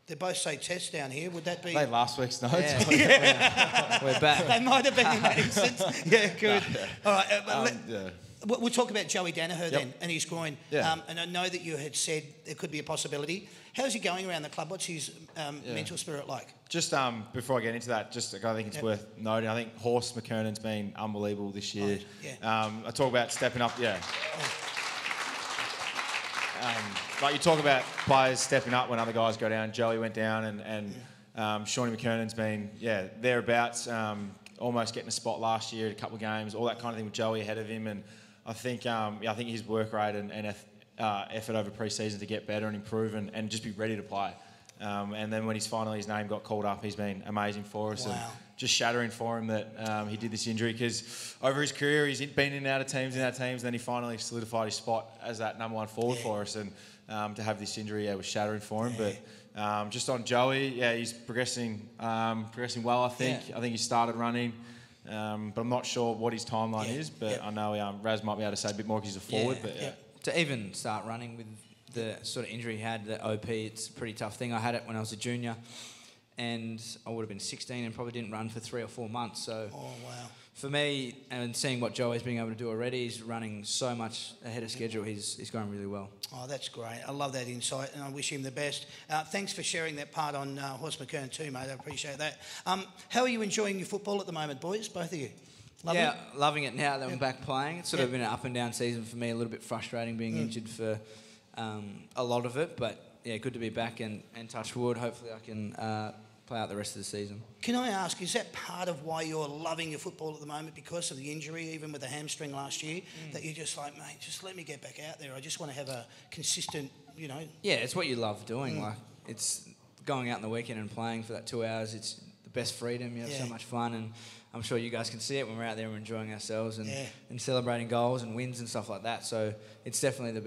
They both say test down here. Would that be? They last week's notes. Yeah. We're back. They might have been in that instance. Yeah, good. All right. We'll talk about Joey Danaher then and his groin. Yeah. And I know that you had said there could be a possibility. How's he going around the club? What's his mental spirit like? Just before I get into that, I think it's worth noting. I think Horst McKernan's been unbelievable this year. I talk about stepping up. Like you talk about players stepping up when other guys go down. Joey went down, and Shawnee McKernan's been thereabouts. Almost getting a spot last year at a couple of games. All that kind of thing with Joey ahead of him, and I think his work rate and effort over pre-season to get better and improve and just be ready to play. And then when his name got called up, he's been amazing for us. Wow. And just shattering for him that he did this injury, because over his career he's been in and out of teams, and then he finally solidified his spot as that number 1 forward for us. And to have this injury was shattering for him. But just on Joey, he's progressing well, I think. I think he started running. But I'm not sure what his timeline is, but I know Raz might be able to say a bit more because he's a forward. To even start running with the sort of injury he had, the OP, it's a pretty tough thing. I had it when I was a junior, and I would have been 16 and probably didn't run for 3 or 4 months. So for me, and seeing what Joey's been able to do already, he's running so much ahead of schedule. He's going really well. Oh, that's great. I love that insight, and I wish him the best. Thanks for sharing that part on Horst McKernan too, mate. I appreciate that. How are you enjoying your football at the moment, boys, both of you? Loving it now that I'm back playing. It's sort of been an up and down season for me, a little bit frustrating being injured for a lot of it, but good to be back and touch wood. Hopefully I can play out the rest of the season. Can I ask, is that part of why you're loving your football at the moment, because of the injury, even with the hamstring last year, that you're just like, mate, just let me get back out there. I just want to have a consistent, Yeah, it's what you love doing. Like, it's going out in the weekend and playing for that 2 hours. It's the best freedom. You have so much fun, and I'm sure you guys can see it when we're out there and we're enjoying ourselves and celebrating goals and wins and stuff like that. So it's definitely the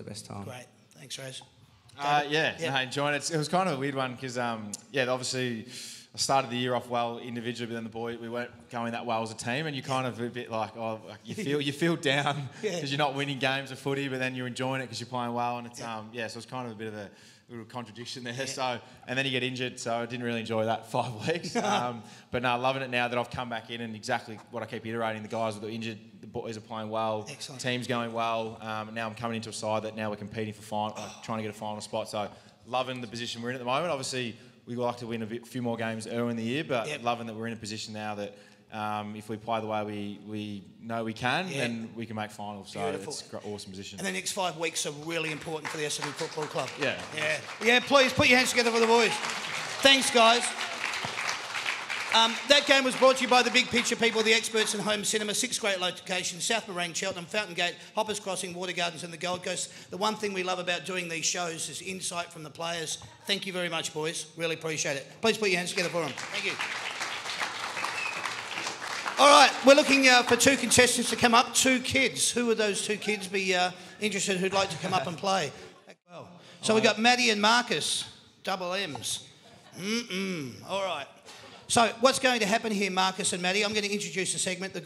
best time. Great. Thanks, Raz. Enjoying it. It was kind of a weird one because, obviously I started the year off well individually, but then we weren't going that well as a team, and you kind of a bit like, you feel down because you're not winning games of footy, but then you're enjoying it because you're playing well, and it's so it's kind of a bit of a little contradiction there. So, and then you get injured, so I didn't really enjoy that 5 weeks. But no, loving it now that I've come back in, and exactly what I keep iterating. The guys that are injured, the boys are playing well. Excellent. Team's going well. And now I'm coming into a side that now we're competing for trying to get a final spot. So loving the position we're in at the moment. Obviously, we'd like to win a few more games early in the year, but loving that we're in a position now that if we play the way we know we can, then we can make finals. So it's an awesome position. And the next 5 weeks are really important for the Essendon Football Club. Yeah, please put your hands together for the boys. Thanks, guys. That game was brought to you by the Big Picture people, the experts in home cinema, 6 great locations, South Marine, Cheltenham, Fountain Gate, Hoppers Crossing, Water Gardens and the Gold Coast. The one thing we love about doing these shows is insight from the players. Thank you very much, boys. Really appreciate it. Please put your hands together for them. Thank you. All right, we're looking for 2 contestants to come up, 2 kids. Who would those 2 kids be interested who'd like to come up and play? Well, so we've got Maddie and Marcus, double M's. All right. So what's going to happen here, Marcus and Maddie? I'm going to introduce a segment. The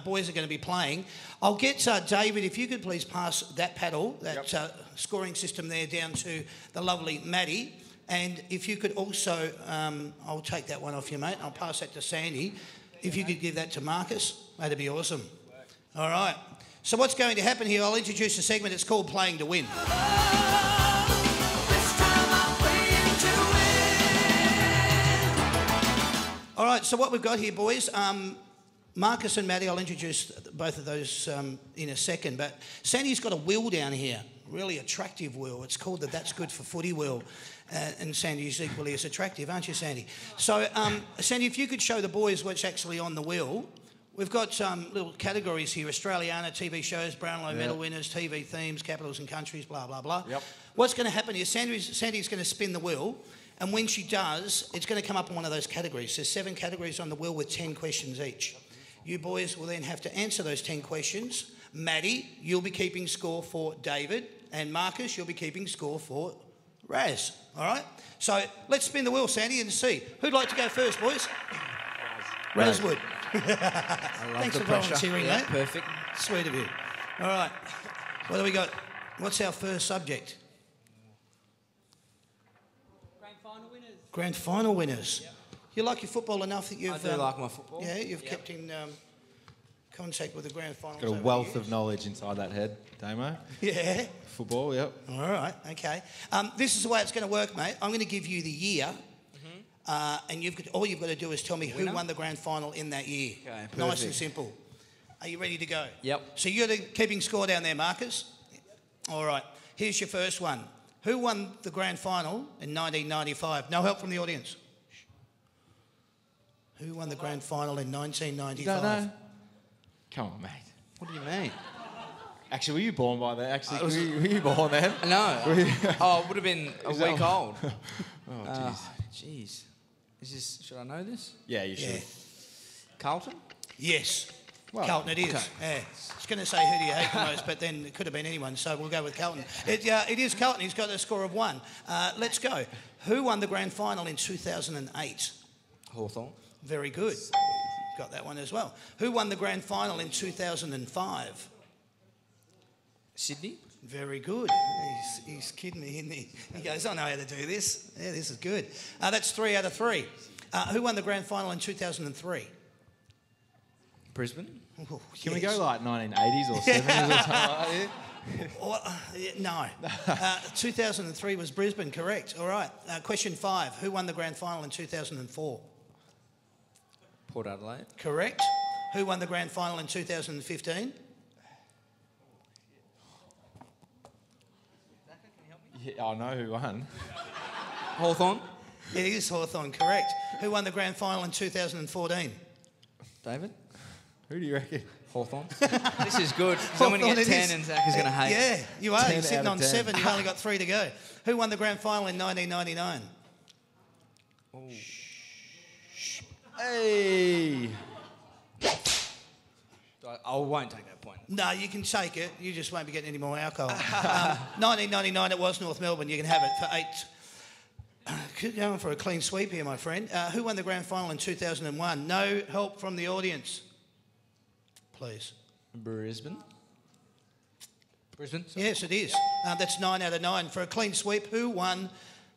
boys are going to be playing. I'll get David, if you could please pass that paddle, that scoring system there down to the lovely Maddie. And if you could also, I'll take that one off you, mate. I'll pass that to Sandy. If you could give that to Marcus, that'd be awesome. All right. So what's going to happen here, I'll introduce a segment. It's called Playing to Win. All right, so what we've got here, boys, Marcus and Maddie, I'll introduce both of those in a second, but Sandy's got a wheel down here, really attractive wheel. It's called the That's Good for Footy wheel, and Sandy's equally as attractive, aren't you, Sandy? So, Sandy, if you could show the boys what's actually on the wheel. We've got little categories here, Australiana, TV shows, Brownlow medal winners, TV themes, capitals and countries, blah, blah, blah. Yep. What's going to happen is Sandy's going to spin the wheel, and when she does, it's going to come up in one of those categories. There's 7 categories on the wheel with 10 questions each. You boys will then have to answer those 10 questions. Maddie, you'll be keeping score for David, and Marcus, you'll be keeping score for Raz. All right? So let's spin the wheel, Sandy, and see. Who'd like to go first, boys? Raz would. Thanks for volunteering, mate. Perfect. Sweet of you. All right. What do we got? What's our first subject? Grand final winners. Yep. You like your football enough that you've... I do like my football. Yeah, you've kept in contact with the grand finals. Got a wealth of knowledge inside that head, Damo. Yeah. Football, yep. All right, okay. This is the way it's going to work, mate. I'm going to give you the year, and all you've got to do is tell me who won the grand final in that year. Okay, perfect. Nice and simple. Are you ready to go? Yep. So you're keeping score down there, Marcus? All right. Here's your first one. Who won the grand final in 1995? No help from the audience. Who won the grand final in 1995? You don't know? Come on, mate. What do you mean? Actually, were you born by then? Actually, were you born then? No. Oh, it would have been a week old. Oh, jeez. Should I know this? Yeah, you should. Yeah. Carlton? Yes. Well, Carlton it is. okay. Yeah. I was going to say who do you hate the most, but then it could have been anyone, so we'll go with Carlton. It is Carlton. He's got a score of 1. Let's go. Who won the grand final in 2008? Hawthorn. Very good. Got that one as well. Who won the grand final in 2005? Sydney. Very good. He's kidding me, isn't he? He goes, I know how to do this. Yeah, this is good. That's 3 out of 3. Who won the grand final in 2003? Brisbane. Ooh, Can we go like 1980s or 70s or something like that? No. 2003 was Brisbane, correct. All right. Question 5. Who won the grand final in 2004? Port Adelaide. Correct. Who won the grand final in 2015? Yeah, I know who won. Hawthorn. It is Hawthorn, correct. Who won the grand final in 2014? David. Who do you reckon? Hawthorn. This is good. I'm going to get 10 and Zach is going to hate. Yeah, you are. You're 10 sitting out of on 10. 7. You've only got 3 to go. Who won the grand final in 1999? Oh. Hey! I won't take that point. No, you can take it. You just won't be getting any more alcohol. 1999, it was North Melbourne. You can have it for 8. Going for a clean sweep here, my friend. Who won the grand final in 2001? No help from the audience. Please. Brisbane. Sorry. Yes, it is. That's 9 out of 9. For a clean sweep, who won...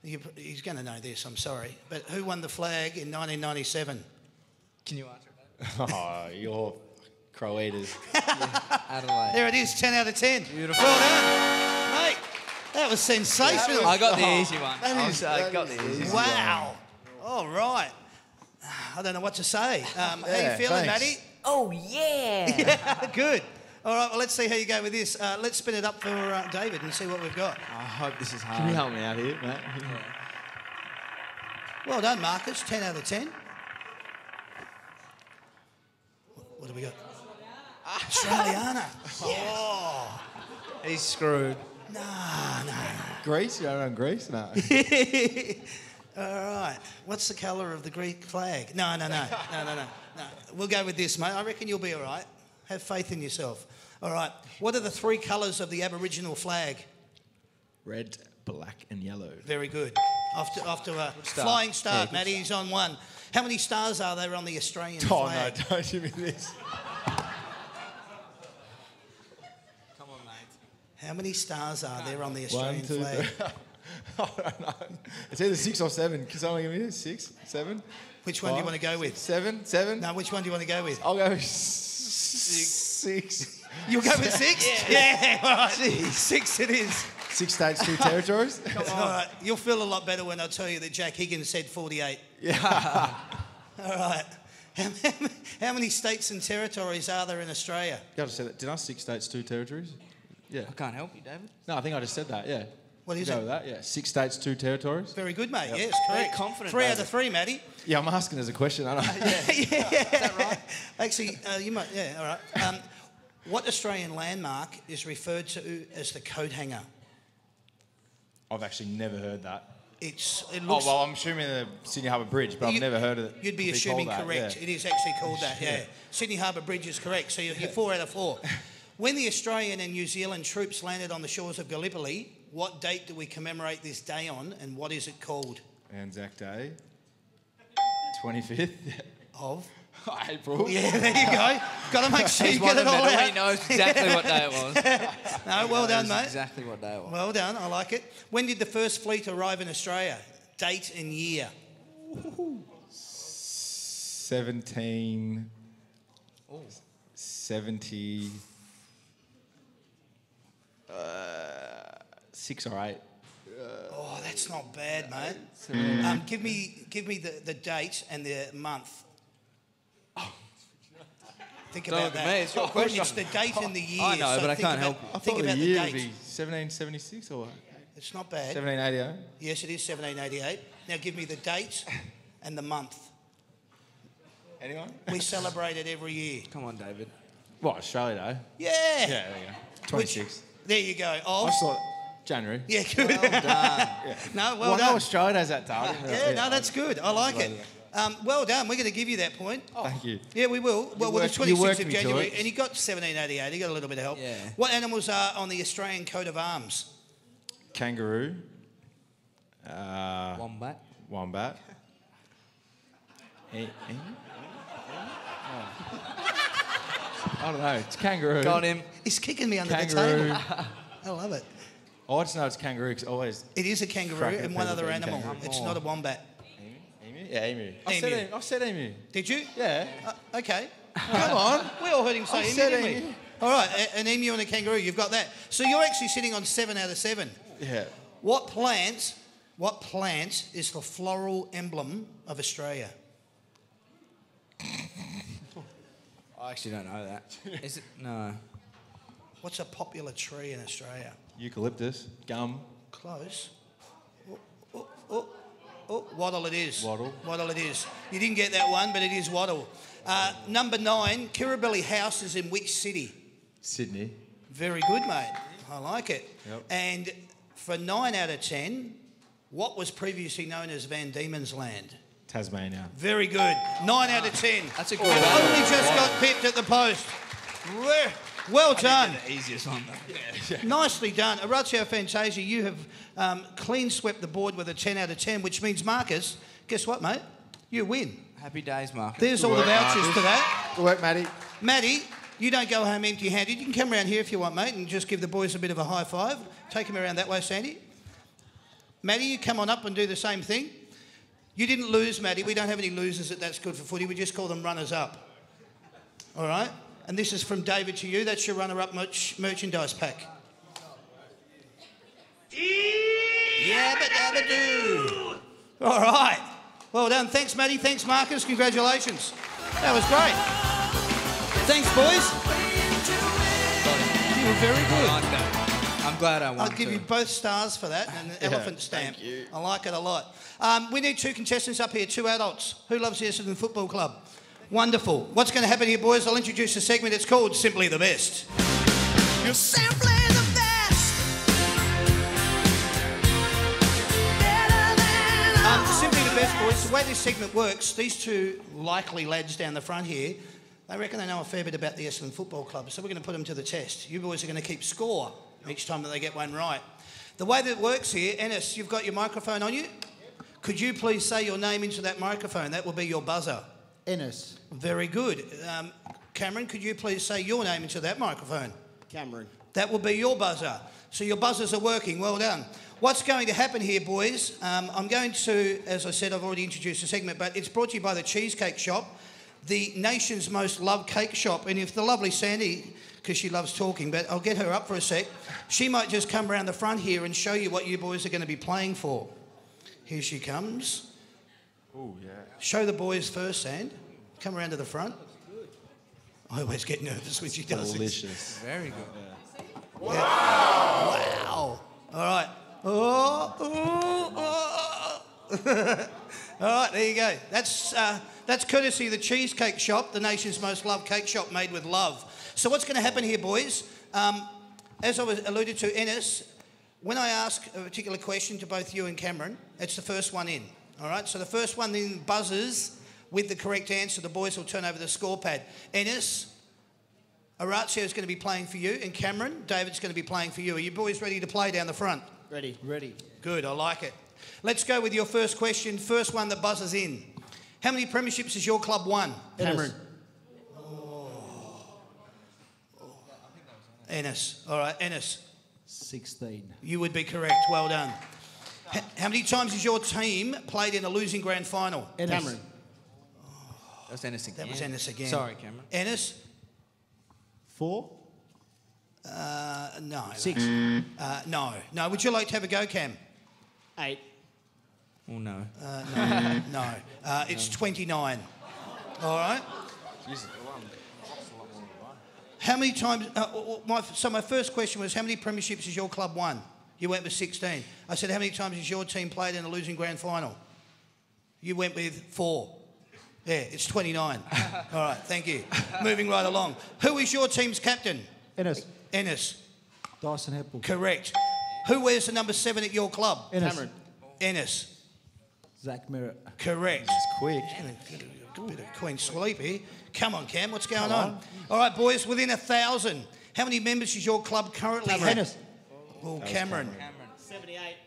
He's going to know this, I'm sorry. But who won the flag in 1997? Can you answer that? Oh, you're crow eaters. Adelaide. There it is, 10 out of 10. Beautiful. Well done. Mate, that was sensational. I got the easy one. I got the easy one. Wow. All right. I don't know what to say. How you feeling, thanks. Maddie? Oh, yeah. Yeah, good. All right, well, let's see how you go with this. Let's spin it up for David and see what we've got. I hope this is hard. Can you help me out here, mate? Well done, Marcus. 10 out of 10. do we got? Australiana. Oh. He's screwed. No. Greece? You don't know Greece? No. All right. What's the colour of the Greek flag? No. We'll go with this, mate. I reckon you'll be all right. Have faith in yourself. All right. What are the three colours of the Aboriginal flag? Red, black and yellow. Very good. Off to a flying start, Matty. He's on one. How many stars are there on the Australian flag? Oh, no, don't give me this. Come on, mate. How many stars are there on the Australian flag? I don't know. It's either 6 or 7. Can someone give me this? 6, 7? Which one do you want to go with? 7? No, which one do you want to go with? I'll go with 6. You'll go with 6? Yeah, all right. 6 it is. 6 states, 2 territories. Come on. All right. You'll feel a lot better when I tell you that Jack Higgins said 48. Yeah. All right. How many states and territories are there in Australia? You just said that. Did I 6 states, 2 territories? Yeah. I can't help you, David. No, I think I just said that, yeah. What is Go it? with that, yeah. 6 states, 2 territories. Very good, mate. Yep. Yes, correct. Very confident, 3 out David. of 3, Matty. Yeah, I'm asking as a question, aren't I? Yeah. Is that right? Actually, you might. Yeah, all right. What Australian landmark is referred to as the coat hanger? I've actually never heard that. It Oh, looks. well, I'm assuming the Sydney Harbour Bridge, but I've never heard of it. You'd be called assuming that, correct. yeah. It is actually called that, yeah. Sydney Harbour Bridge is correct, so you're 4 out of 4. When the Australian and New Zealand troops landed on the shores of Gallipoli, what date do we commemorate this day on, and what is it called? Anzac Day. 25th. Of? April. Yeah, there you go. Got to make sure you He's get won it the all medal. out. He knows exactly what day it was. No, well done, mate. Exactly what day it was. Well done, I like it. When did the first fleet arrive in Australia? Date and year. 1770. 6 or 8. Oh, that's not bad, mate. Give me the date and the month. Think Don't about look at that. me, it's your question. It's the date and the year. I know, so but I think can't about- help you. I Think thought about the the year would date. be 1776 or what? It's not bad. 1788. Yes, it is 1788. Now give me the date and the month. Anyone? We celebrate it every year. Come on, David. What, Australia Day? Yeah. Yeah, there you go. 26. There you go. I Of. just thought January. Yeah, good. Well done. No, well Well, no, done. Australia Day's that day. Yeah, no, that's good. I like it. Well done. We're going to give you that point. Thank you. Yeah, we will. Well, with the you 26th worked of me to January, it. and he got 1788. He got a little bit of help. Yeah. What animals are on the Australian coat of arms? Kangaroo. Wombat. Wombat. I don't know. It's kangaroo. Got him. He's kicking me under Kangaroo. the table. I love it. Oh, I just know it's kangaroo because always. It is a kangaroo Cracking and one people other being animal. kangaroo. It's not a wombat. Emu? Yeah, emu. Emu. I said emu. Did you? Yeah. Okay. Come on. We all heard him say I emu, said didn't emu. we? All right, an emu and a kangaroo. You've got that. So you're actually sitting on 7 out of 7. Yeah. What plant is the floral emblem of Australia? I actually don't know that. Is it? No. What's a popular tree in Australia? Eucalyptus. Gum. Close. Wattle it is. Wattle. Wattle it is. You didn't get that one, but it is wattle. Number 9, Kirribilli House is in which city? Sydney. Very good, mate. I like it. Yep. And for 9 out of 10, what was previously known as Van Diemen's Land? Tasmania. Very good. 9 out of 10. That's a good Only one. just got pipped at the post. Well done. The easiest one, though. Nicely done. BrokerrocheR Fantasia, you have clean swept the board with a 10 out of 10, which means, Marcus, guess what, mate? You win. Happy days, Mark. There's all the vouchers to that. Good work, Matty. Matty, you don't go home empty-handed. You can come around here if you want, mate, and just give the boys a bit of a high five. Take them around that way, Sandy. Matty, you come on up and do the same thing. You didn't lose, Matty. We don't have any losers at That's Good for Footy. We just call them runners-up. All right? And this is from David to you. That's your runner-up merchandise pack. Yabba-dabba-doo. All right. Well done. Thanks, Matty. Thanks, Marcus. Congratulations. That was great. Thanks, boys. You were very I good. like that. I'm glad I won. I'll give too. you both stars for that and an elephant stamp. thank you. I like it a lot. We need 2 contestants up here, 2 adults. Who loves the Essendon Football Club? Wonderful. What's going to happen here, boys? I'll introduce a segment. It's called Simply the Best. You're simply the best. Better than Simply the Best, boys. The way this segment works, these two likely lads down the front here, they reckon they know a fair bit about the Essendon Football Club, so we're going to put them to the test. You boys are going to keep score each time that they get one right. The way that it works here, Ennis, you've got your microphone on you. Could you please say your name into that microphone? That will be your buzzer. Ennis. Very good. Cameron, could you please say your name into that microphone? Cameron. That will be your buzzer. So your buzzers are working. Well done. What's going to happen here, boys? I'm going to, as I said, I've already introduced the segment, but it's brought to you by the Cheesecake Shop, the nation's most loved cake shop. And if the lovely Sandy, because she loves talking, but I'll get her up for a sec, she might just come around the front here and show you what you boys are going to be playing for. Here she comes. Oh, yeah. Show the boys first, Sand. Come around to the front. I always get nervous when she does Delicious. Very good. Wow. Wow. All right. Oh. All right, there you go. That's courtesy of the Cheesecake Shop, the nation's most loved cake shop made with love. So what's going to happen here, boys? As I was alluded to, Ennis, when I ask a particular question to both you and Cameron, it's the first one in. All right, so the first one in buzzes with the correct answer, the boys will turn over the score pad. Ennis, Orazio is going to be playing for you, and Cameron, David's going to be playing for you. Are you boys ready to play down the front? Ready. Ready. Good, I like it. Let's go with your first question, first one that buzzes in. How many premierships has your club won? Cameron. Ennis. All right, Ennis. 16. You would be correct. Well done. How many times has your team played in a losing grand final? Ennis. Cameron. That was Ennis again. That was Ennis again. Sorry, Cameron. Ennis? 4. No. 6. No. No. Would you like to have a go, Cam? 8. Oh, no. No. It's 29. All right. How many times... my first question was, how many premierships has your club won? You went with 16. I said, how many times has your team played in a losing grand final? You went with 4. Yeah, it's 29. All right, thank you. Moving right along. Who is your team's captain? Ennis. Ennis. Dyson Heppel. Correct. Who wears the number 7 at your club? Ennis. Cameron. Ennis. Zach Merritt. Correct. It's quick. A bit of Queen Sleep here. Come on, Cam, what's going on? All right, boys, within 1,000, how many members does your club currently have? Ennis. Oh, Cameron. 78.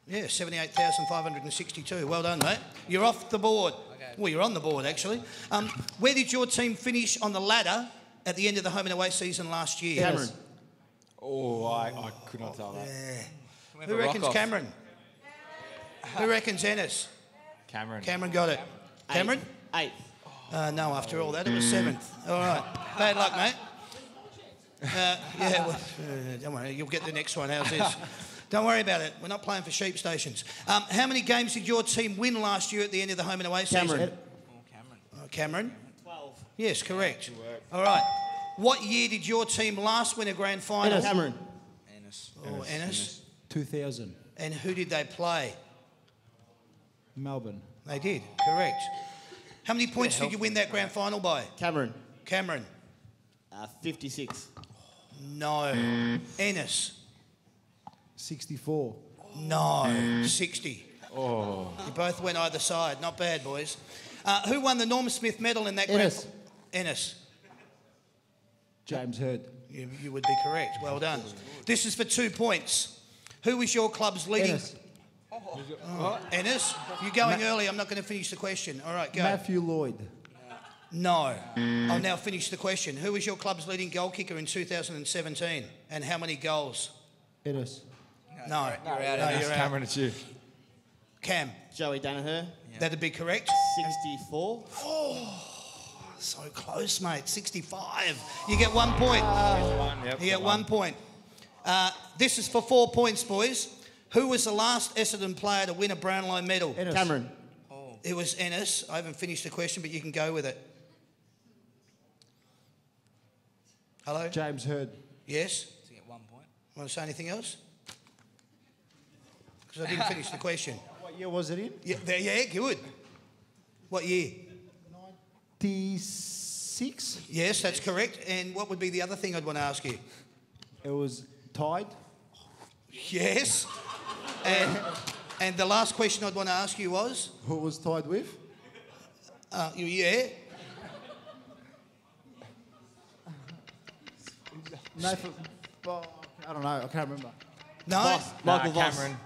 Yeah, 78,562. Well done, mate. You're off the board. Okay. Well, you're on the board, actually. Where did your team finish on the ladder at the end of the home and away season last year? Cameron. Oh, I could not tell that. Yeah. Who reckons Cameron? Who reckons Ennis? Cameron. Cameron got it. Cameron? 8. No, after all that, it was 7th. All right. Bad luck, mate. Yeah, well, don't worry. You'll get the next one. How's this? Don't worry about it. We're not playing for sheep stations. How many games did your team win last year at the end of the home and away season? Cameron. Cameron? 12. Yes, correct. All right. What year did your team last win a grand final? Ennis. Cameron. Ennis. Oh, Ennis. 2000. And who did they play? Melbourne. They did, correct. How many points did you win that grand final by? Cameron. Cameron? 56. No. Ennis? 64. No. 60. Oh. You both went either side. Not bad, boys. Who won the Norm Smith medal in that Ennis. grand... Ennis. James Hird. You would be correct. Well done. This is for 2 points. Who is your club's leading... Ennis. Ennis? You're going early. I'm not going to finish the question. All right, go. Matthew Lloyd. No. I'll now finish the question. Who was your club's leading goal kicker in 2017? And how many goals? Ennis. No. You're out. No, Ennis. you're out. Cameron, it's you. Cam? Joey Danaher. That'd be correct? 64. So close, mate. 65. You get 1 point. Yep, You get 1 point. This is for 4 points, boys. Who was the last Essendon player to win a Brownlow medal? Ennis. Cameron. It was Ennis. I haven't finished the question, but you can go with it. Hello? James Hird. Yes? To get 1 point. Want to say anything else? Because I didn't finish the question. What year was it in? Yeah, good. What year? 96. Yes, that's correct. And what would be the other thing I'd want to ask you? It was tied. Yes. And the last question I'd want to ask you was? Who was tied with? Yeah. Nathan. I don't know. I can't remember. No? Michael Voss. Cameron.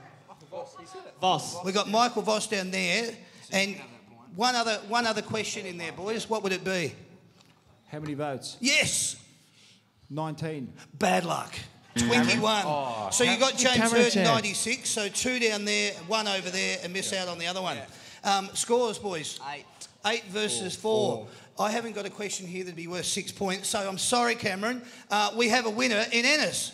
Voss. We've got Michael Voss down there. And one other question in there, boys. What would it be? How many votes? Yes. 19. Bad luck. 21. So you got James Cameron Hurd, chance. 96. So 2 down there, 1 over there, and miss out on the other one. Scores, boys. 8 versus 4. I haven't got a question here that'd be worth 6 points, so I'm sorry, Cameron. We have a winner in Ennis.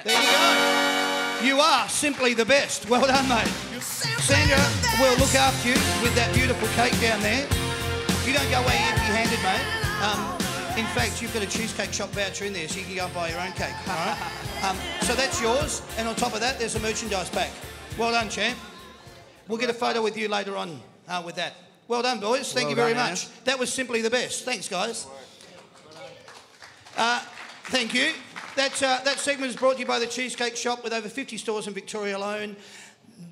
There you go. You are simply the best. Well done, mate. Sandra will look after you with that beautiful cake down there. You don't go away empty-handed, mate. In fact, you've got a cheesecake shop voucher in there, so you can go and buy your own cake. All right? So that's yours, and on top of that, there's a merchandise pack. Well done, champ. We'll get a photo with you later on with that. Well done, boys. Thank you very much. That was simply the best. Thanks, guys. Thank you. That segment is brought to you by the Cheesecake Shop with over 50 stores in Victoria alone.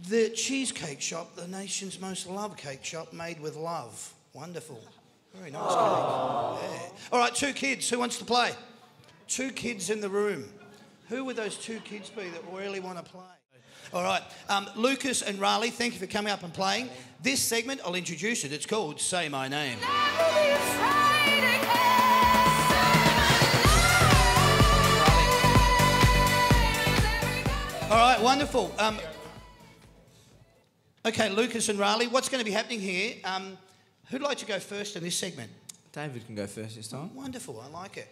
The Cheesecake Shop, the nation's most loved cake shop, made with love. Wonderful. Very nice cake. Yeah. All right, 2 kids. Who wants to play? 2 kids in the room. Who would those 2 kids be that really want to play? All right, Lucas and Raleigh, thank you for coming up and playing. This segment, I'll introduce it. It's called Say My Name. All right, wonderful. Okay, Lucas and Raleigh, what's going to be happening here? Who'd like to go first in this segment? David can go first this time. Wonderful, I like it.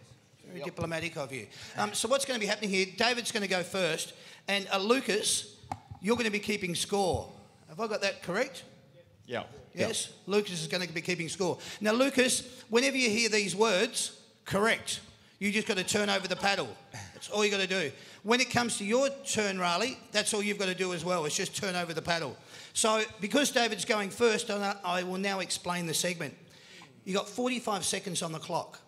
Very diplomatic of you. So what's going to be happening here? David's going to go first, and Lucas, you're going to be keeping score. Have I got that correct? Yeah. Yes? Lucas is going to be keeping score. Now, Lucas, whenever you hear these words, correct. You just got to turn over the paddle. That's all you got to do. When it comes to your turn, Raleigh, that's all you've got to do as well. It's just turn over the paddle. So, because David's going first, I will now explain the segment. You got 45 seconds on the clock.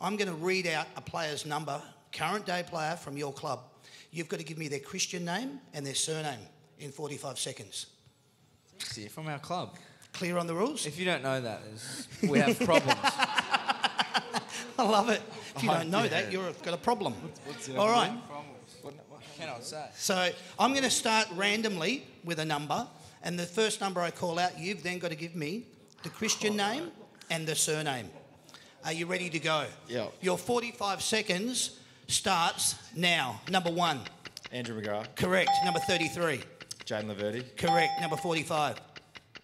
I'm going to read out a player's number, current day player from your club. You've got to give me their Christian name and their surname in 45 seconds. See, from our club. Clear on the rules? If you don't know that, we have problems. I love it. If you don't know that, you've got a problem. All right. What cannot say? So I'm going to start randomly with a number, and the first number I call out, you've then got to give me the Christian name and the surname. Are you ready to go? Yeah. Your 45 seconds starts now. Number 1. Andrew McGrath. Correct. Number 33. Jaden Laverty. Correct. Number 45.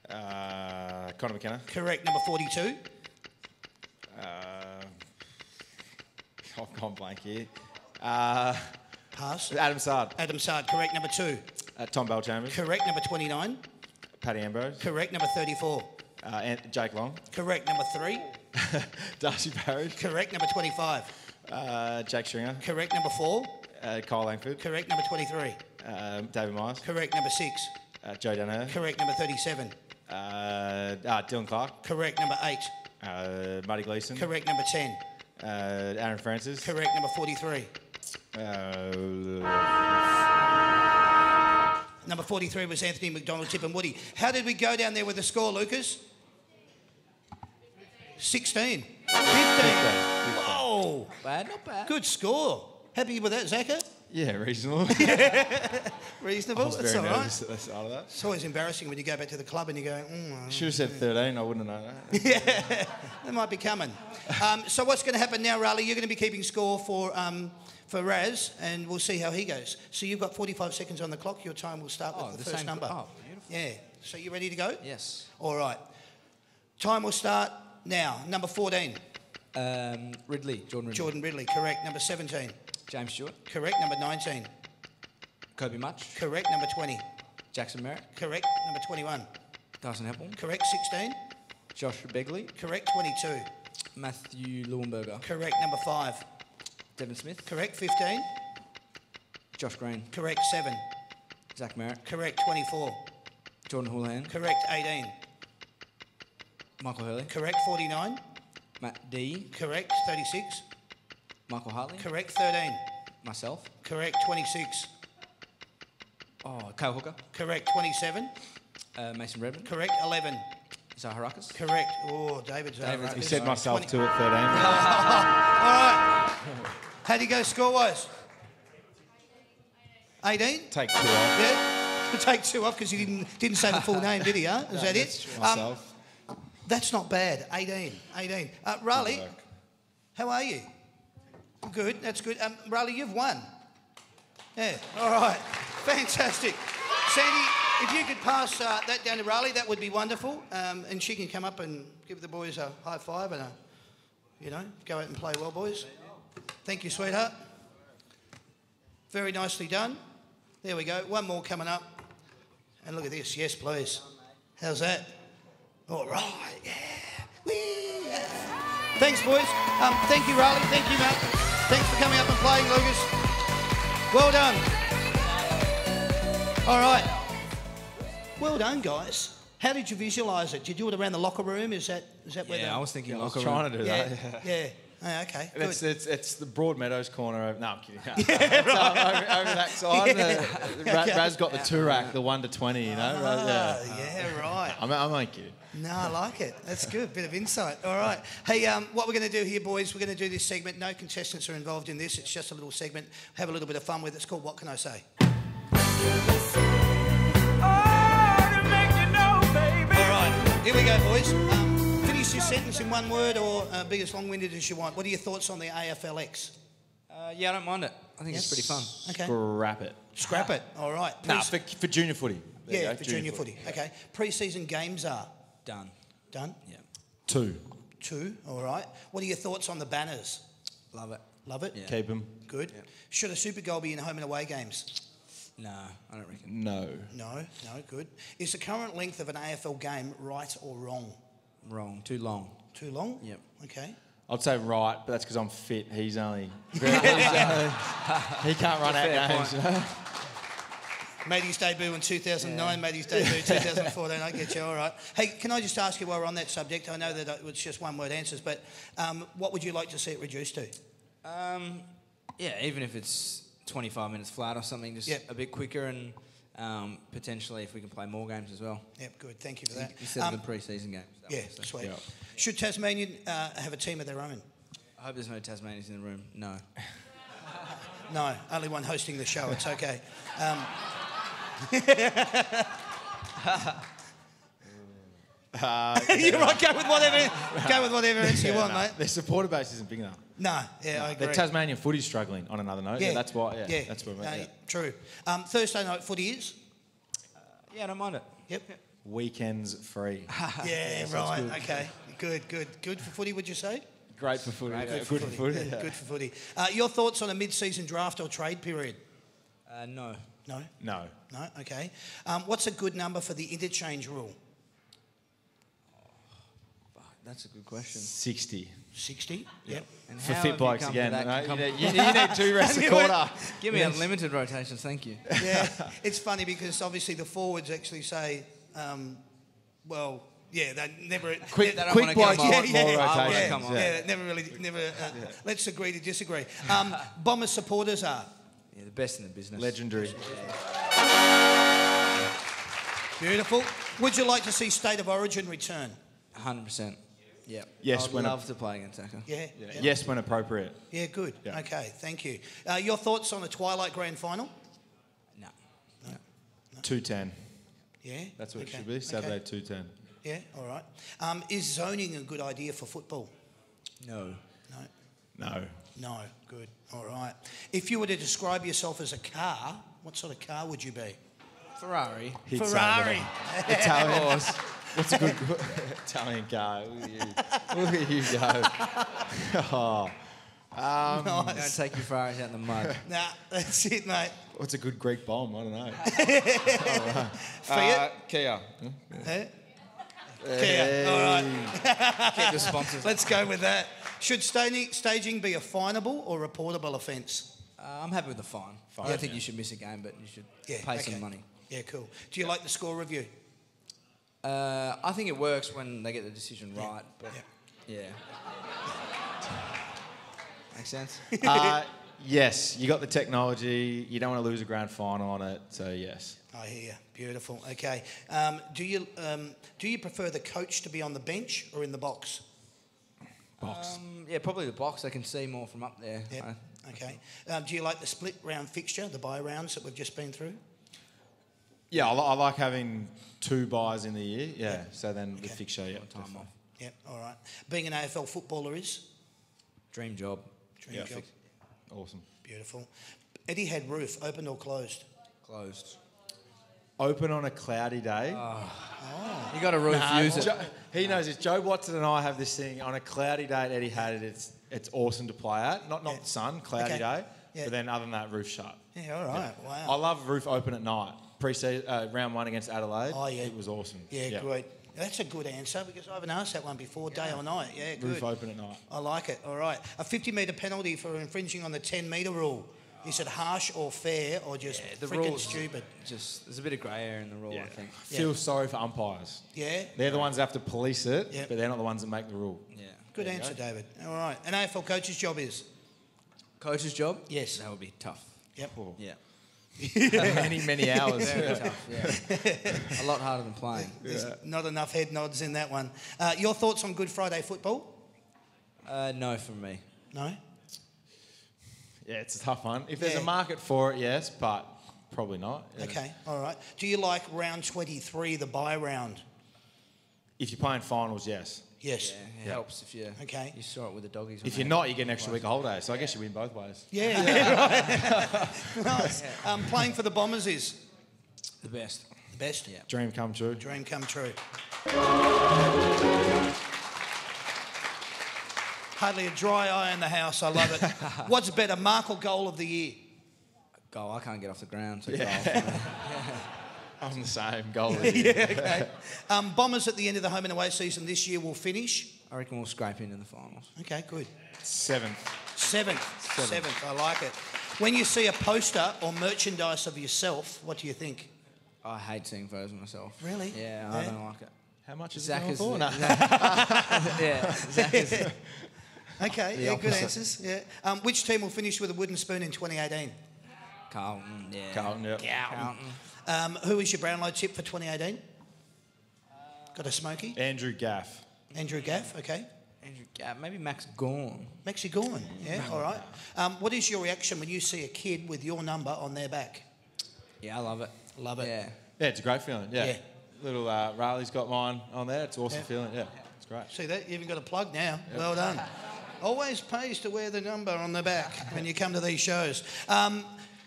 Connor McKenna. Correct. Number 42. I've gone blank here. Pass. Adam Sard. Adam Sard. Correct. Number 2. Tom Bell-Chambers. Correct. Number 29. Paddy Ambrose. Correct. Number 34. Jake Long. Correct. Number 3. Darcy Parrish. Correct. Number 25. Jake Stringer. Correct. Number 4. Kyle Langford. Correct. Number 23. David Myers. Correct. Number 6. Joe Danaher. Correct. Number 37. Dylan Clark. Correct. Number 8. Marty Gleeson. Correct. Number 10. Aaron Francis. Correct. Number 43. Number 43 was Anthony McDonald, Tip and Woody. How did we go down there with the score, Lucas? 16. 15. Whoa. Bad, not bad. Good score. Happy with that, Zaka? Yeah, reasonable. Reasonable? I was That's very all right. nervous at the start of that. It's always embarrassing when you go back to the club and you go, Should have said 13. I wouldn't have known that. yeah, that might be coming. So what's going to happen now, Raleigh? You're going to be keeping score for Raz, and we'll see how he goes. So you've got 45 seconds on the clock. Your time will start with the first same number. Oh, beautiful. Yeah. So you ready to go? Yes. All right. Time will start now. Number 14. Ridley, Jordan Ridley. Jordan Ridley. Correct. Number 17. James Stewart. Correct. Number 19. Kobe Much. Correct. Number 20. Jackson Merritt. Correct. Number 21. Dyson Heppel. Correct. 16. Josh Begley. Correct. 22. Matthew Leuenberger. Correct. Number 5. Devon Smith. Correct. 15. Josh Green. Correct. 7. Zach Merritt. Correct. 24. Jordan Houlihan. Correct. 18. Michael Hurley. Correct. 49. Matt D. Correct. 36. Michael Hartley. Correct. 13. Myself. Correct. 26. Oh, Kale Hooker. Correct. 27. Mason Redmond. Correct. 11. Zaharakis. Correct. Oh, David's David's- He said myself too at 13. All right. How'd he go score-wise? 18? Take 2 off. Yeah. Take 2 off because he didn't say the full name, did he? Huh? Is that it? Myself. That's not bad. 18. Riley, work. how are you? Good. That's good. Riley, you've won. Yeah. All right. Fantastic. Sandy, if you could pass that down to Riley, that would be wonderful. And she can come up and give the boys a high five and go out and play well, boys. Thank you, sweetheart. Very nicely done. There we go. One more coming up. And look at this. Yes, please. How's that? All right. Yeah. Whee! Yeah. Thanks, boys. Thank you, Riley. Thank you, Matt. Thanks for coming up and playing, Lucas. Well done. All right. Well done, guys. How did you visualise it? Did you do it around the locker room? Is that where Yeah, I was thinking I was locker room. trying to do that. Yeah. Oh, okay. Good. It's the Broadmeadows corner. No, I'm kidding. Over that side. Raz got the Turak, the 1 to 20. You know. Yeah, right. I'm only kidding. No, I like it. That's good. Bit of insight. All right. Hey, what we're going to do here, boys, we're going to do this segment. No contestants are involved in this. It's just a little segment. Have a little bit of fun with it. It's called What Can I Say? All right. Here we go, boys. Finish your sentence in one word or be as long-winded as you want. What are your thoughts on the AFLX? Yeah, I don't mind it. I think it's pretty fun. Okay. Scrap it. Scrap it. All right. Nah, for junior footy. There you Yeah, go, for junior footy. Okay. Pre-season games are Done. done. Yeah. 2. 2. All right. What are your thoughts on the banners? Love it. Love it? Yeah. Keep them. Good. Should a Super Goal be in home and away games? No, I don't reckon. No. No, good. Is the current length of an AFL game right or wrong? Wrong. Too long. Too long? Yep. Okay. I'd say right, but that's because I'm fit. He's only... he can't run out games. Made his debut in 2009, made his debut 2014. I get you, all right. Hey, can I just ask you while we're on that subject? I know that it's just one-word answers, but what would you like to see it reduced to? Yeah, even if it's 25 minutes flat or something, just a bit quicker and potentially if we can play more games as well. Yep, good. Thank you for that. Instead of the pre-season games. Yeah, sweet. Should Tasmanian have a team of their own? I hope there's no Tasmanians in the room. No. No, only one hosting the show. It's okay. You're right. Go with whatever answer you want, mate. Their supporter base isn't big enough. No, yeah, I agree. The Tasmanian footy's struggling. On another note, that's why. Yeah, that's where we're at. True. Thursday night footy is. Yeah, I don't mind it. Yep. Weekends free. Yeah, right. Okay. Good for footy. Would you say? Great for footy. Good for footy. Yeah, good for footy. Your thoughts on a mid-season draft or trade period? No. No. No. No. Okay. What's a good number for the interchange rule? That's a good question. 60. 60. Yep. And For how fit have blokes you come to again. that No, you need 2 rests a quarter. Give me unlimited rotations, thank you. Yeah. It's funny because obviously the forwards actually say, they never. Quick They don't wanna blokes come on. want more rotations. Yeah, come on. never. Let's agree to disagree. Bomber supporters are Yeah, the best in the business. Legendary. beautiful. Would you like to see State of Origin return? 100%. Yeah. Yes, I'd when love to play against Tucker. Yeah. Yes, when appropriate. Yeah, good. Yeah. Okay, thank you. Your thoughts on the Twilight Grand Final? No. 2:10. Yeah. That's what it Okay, should be. Saturday, okay. 2:10. Yeah, all right. Is zoning a good idea for football? No. No. No, good. All right. If you were to describe yourself as a car, what sort of car would you be? Ferrari. Ferrari. Italian horse. What's a good Italian car? Look at you go. Oh. Nice. Don't take your Ferraris out in the mud. Nah, that's it, mate. What's a good Greek bomb? I don't know. Fiat? Kia. Kia. All right. Keep the sponsors. Let's go with that. Should staging be a finable or reportable offence? I'm happy with the fine. I don't think you should miss a game, but you should pay some money. Yeah, cool. Do you like the score review? I think it works when they get the decision right, but yeah. Makes sense. Yes, you got the technology. You don't want to lose a grand final on it, so yes. I hear you. Beautiful. Okay. Do you prefer the coach to be on the bench or in the box? Box. Yeah, probably the box. I can see more from up there. Yep. Okay. Do you like the split round fixture, the bye rounds that we've just been through? Yeah, I like having 2 buys in the year. Yeah, Yep. so then the Okay. fixture, yeah. Time definitely. off. Yep. All right. Being an AFL footballer is Dream job. dream Yeah. job. Awesome. Beautiful. Eddie had roof open or closed? Closed. Open on a cloudy day. You got to refuse it. He knows this. Joe Watson and I have this thing on a cloudy day. Eddie had it. It's awesome to play at. Not Yeah. the sun, cloudy Okay. day. Yeah. But then other than that, roof shut. Yeah. All right. I Wow. love roof open at night. Round 1 against Adelaide. Oh, yeah. It was awesome. Yeah. Great. That's a good answer because I haven't asked that one before, day or night. Yeah. Good. Roof open at night. I like it. All right. A 50-metre penalty for infringing on the 10-metre rule. Is it harsh or fair or just The freaking rules stupid? Just there's a bit of grey area in the rule. I think. Feel sorry for umpires. Yeah. They're the ones that have to police it, Yeah. but they're not the ones that make the rule. Yeah. Good answer, David. All right. An AFL coach's job is? Coach's job? Yes. That would be tough. Yep. Yeah. many hours. Very tough. Yeah. A lot harder than playing. There's not enough head nods in that one. Your thoughts on Good Friday football? No from me. No? Yeah, it's a tough one. If there's Yeah. a market for it, yes, but probably not. Yeah. Okay. All right. Do you like round 23, the bye round? If you're playing finals, yes. Yes. Yeah, it helps if you Okay. you saw it with the doggies. If you're not, you get an extra week of holiday. So I guess you win both ways. Yeah. Right. Nice. Playing for the Bombers is the best. the best? Yeah. Dream come true. Dream come true. Hardly a dry eye in the house. I love it. What's better, mark or goal of the year? Goal. I can't get off the ground. So Yeah. goal. I'm the same. Goal. Yeah, okay. Bombers at the end of the home and away season this year will finish. I reckon we'll scrape into the finals. Okay, good. 7th. Seventh. I like it. When you see a poster or merchandise of yourself, what do you think? I hate seeing photos of myself. Really? Yeah, I Yeah. don't like it. How much is Zach it is. going for? No. Yeah, Zach is. Okay, The yeah, good opposite. answers. Yeah. Which team will finish with a wooden spoon in 2018? Carlton. Yeah. Carlton, yeah. Carlton. Who is your Brownlow tip for 2018? Got a smoky? Andrew Gaff. Andrew Gaff, okay. Andrew Gabb, maybe Max Gorn. Maxi Gorman, yeah, all right. What is your reaction when you see a kid with your number on their back? Yeah, I love it. Love it. Yeah. Yeah, it's a great feeling. Yeah. Yeah. Little Riley's got mine on there. It's an awesome feeling. Yeah, it's great. See that? You even got a plug now. Well done. Always pays to wear the number on the back when you come to these shows.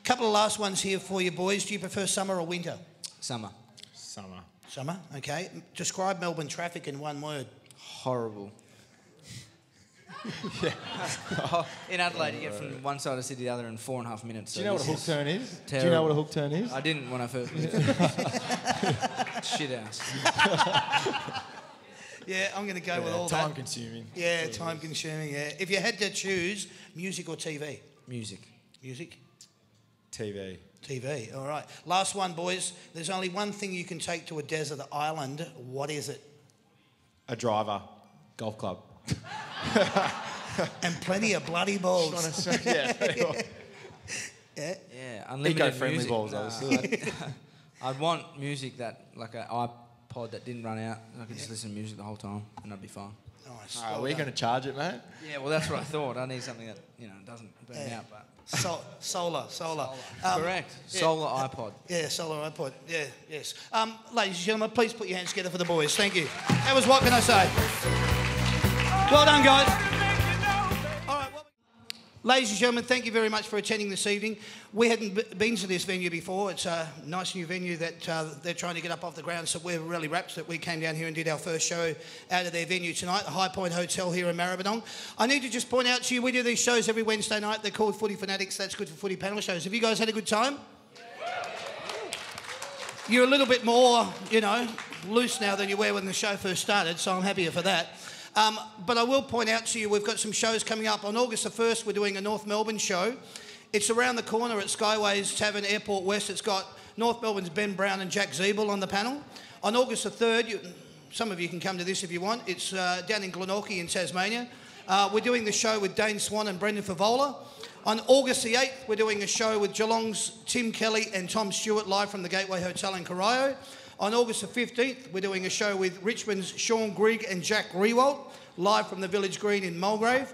Couple of last ones here for you boys. Do you prefer summer or winter? Summer. Summer. Summer, okay. Describe Melbourne traffic in one word. Horrible. In Adelaide, you get from one side of the city to the other in 4.5 minutes. Do you know what a this hook is turn is? Do you terrible. know what a hook turn is? I didn't when I first moved. Shit house. Yeah, I'm going to go with all Time that. consuming. Yeah, time consuming, yeah. If you had to choose music or TV? Music. Music? TV. TV, all right. Last one, boys. There's only one thing you can take to a desert island. What is it? A driver. Golf club. And plenty of bloody balls. Yeah. Yeah. Yeah, unlimited Eco-friendly music. balls, obviously. I'd want music that, like an iPod that didn't run out. I could just listen to music the whole time, and I'd be fine. Nice. Are Well we done. going to charge it, mate? Yeah, well, that's what I thought. I need something that doesn't burn Yeah. out. But Solar. correct. yeah. Solar iPod. Yeah, solar iPod. Yeah, yes. Ladies and gentlemen, please put your hands together for the boys. Thank you. That was What Can I Say? Well done, guys. All right. Ladies and gentlemen, thank you very much for attending this evening. We hadn't been to this venue before. It's a nice new venue that they're trying to get up off the ground, so we're really rapt that we came down here and did our first show out of their venue tonight, the High Point Hotel here in Maribyrnong. I need to just point out to you, we do these shows every Wednesday night. They're called Footy Funatics. That's good for footy panel shows. Have you guys had a good time? You're a little bit more, loose now than you were when the show first started, so I'm happier for that. But I will point out to you, we've got some shows coming up. On August the 1st, we're doing a North Melbourne show. It's around the corner at Skyways Tavern, Airport West. It's got North Melbourne's Ben Brown and Jack Zeeble on the panel. On August the 3rd, some of you can come to this if you want. It's down in Glenorchy in Tasmania. we're doing the show with Dane Swan and Brendan Favola. On August the 8th, we're doing a show with Geelong's Tim Kelly and Tom Stewart live from the Gateway Hotel in Corio. On August the 15th, we're doing a show with Richmond's Sean Grigg and Jack Rewalt live from the Village Green in Mulgrave.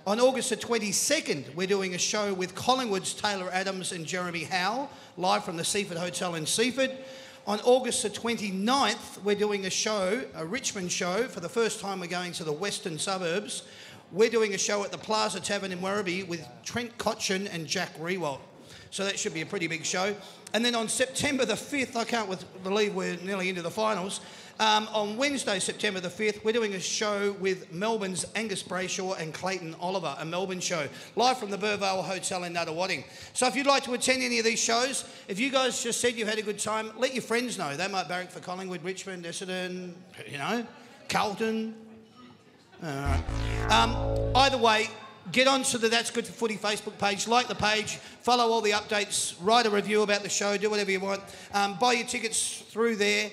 On August the 22nd, we're doing a show with Collingwood's Taylor Adams and Jeremy Howe live from the Seaford Hotel in Seaford. On August the 29th, we're doing a show, a Richmond show. For the first time, we're going to the western suburbs. We're doing a show at the Plaza Tavern in Werribee with Trent Cotchin and Jack Rewalt. So that should be a pretty big show. And then on September the 5th, I can't believe we're nearly into the finals. On Wednesday, September the 5th, we're doing a show with Melbourne's Angus Brayshaw and Clayton Oliver, a Melbourne show, live from the Burvale Hotel in Nuttawading. So if you'd like to attend any of these shows, if you guys just said you've had a good time, let your friends know. They might barrack for Collingwood, Richmond, Essendon, you know, Carlton. All right. Either way, get onto the That's Good for Footy Facebook page, like the page, follow all the updates, write a review about the show, do whatever you want. Buy your tickets through there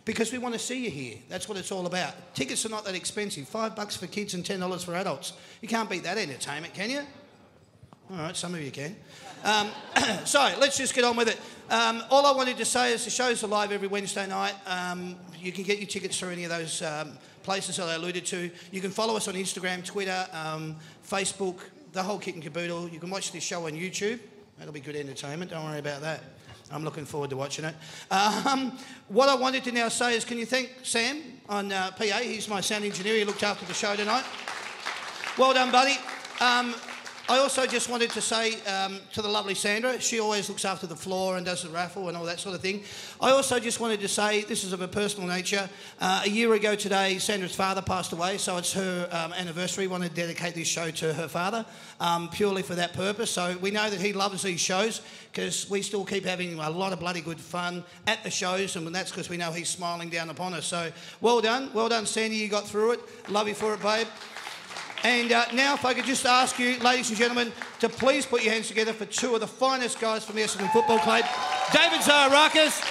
because we want to see you here. That's what it's all about. Tickets are not that expensive. $5 for kids and $10 for adults. You can't beat that entertainment, can you? All right, some of you can. So let's just get on with it. All I wanted to say is the shows are live every Wednesday night. You can get your tickets through any of those places that I alluded to. You can follow us on Instagram, Twitter, Facebook, the whole kit and caboodle. You can watch this show on YouTube. That'll be good entertainment. Don't worry about that. I'm looking forward to watching it. What I wanted to now say is, can you thank Sam on PA? He's my sound engineer. He looked after the show tonight. Well done, buddy. I also just wanted to say to the lovely Sandra, she always looks after the floor and does the raffle and all that sort of thing. I also just wanted to say, this is of a personal nature, a year ago today, Sandra's father passed away, so it's her anniversary. I want to dedicate this show to her father, purely for that purpose. So we know that he loves these shows because we still keep having a lot of bloody good fun at the shows, and that's because we know he's smiling down upon us. So well done, Sandy, you got through it. Love you for it, babe. And now if I could just ask you, ladies and gentlemen, to please put your hands together for two of the finest guys from the Essendon Football Club. David Zaharakis,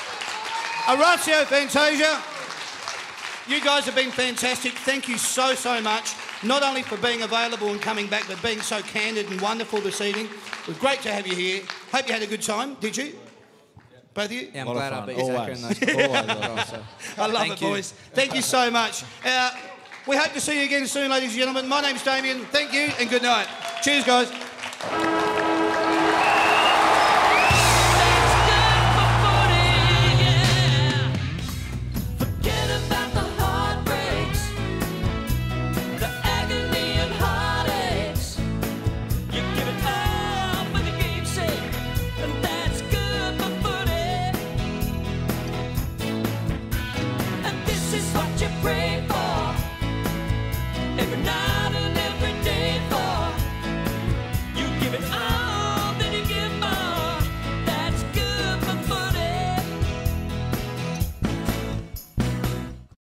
Orazio Fantasia. You guys have been fantastic. Thank you so, so much. Not only for being available and coming back, but being so candid and wonderful this evening. It was great to have you here. Hope you had a good time. Did you? Both of you? Yeah, I'm glad I beat Zachary in those. I love it, boys. Thank you so much. We hope to see you again soon, ladies and gentlemen. My name's Damien. Thank you and good night. Cheers, guys.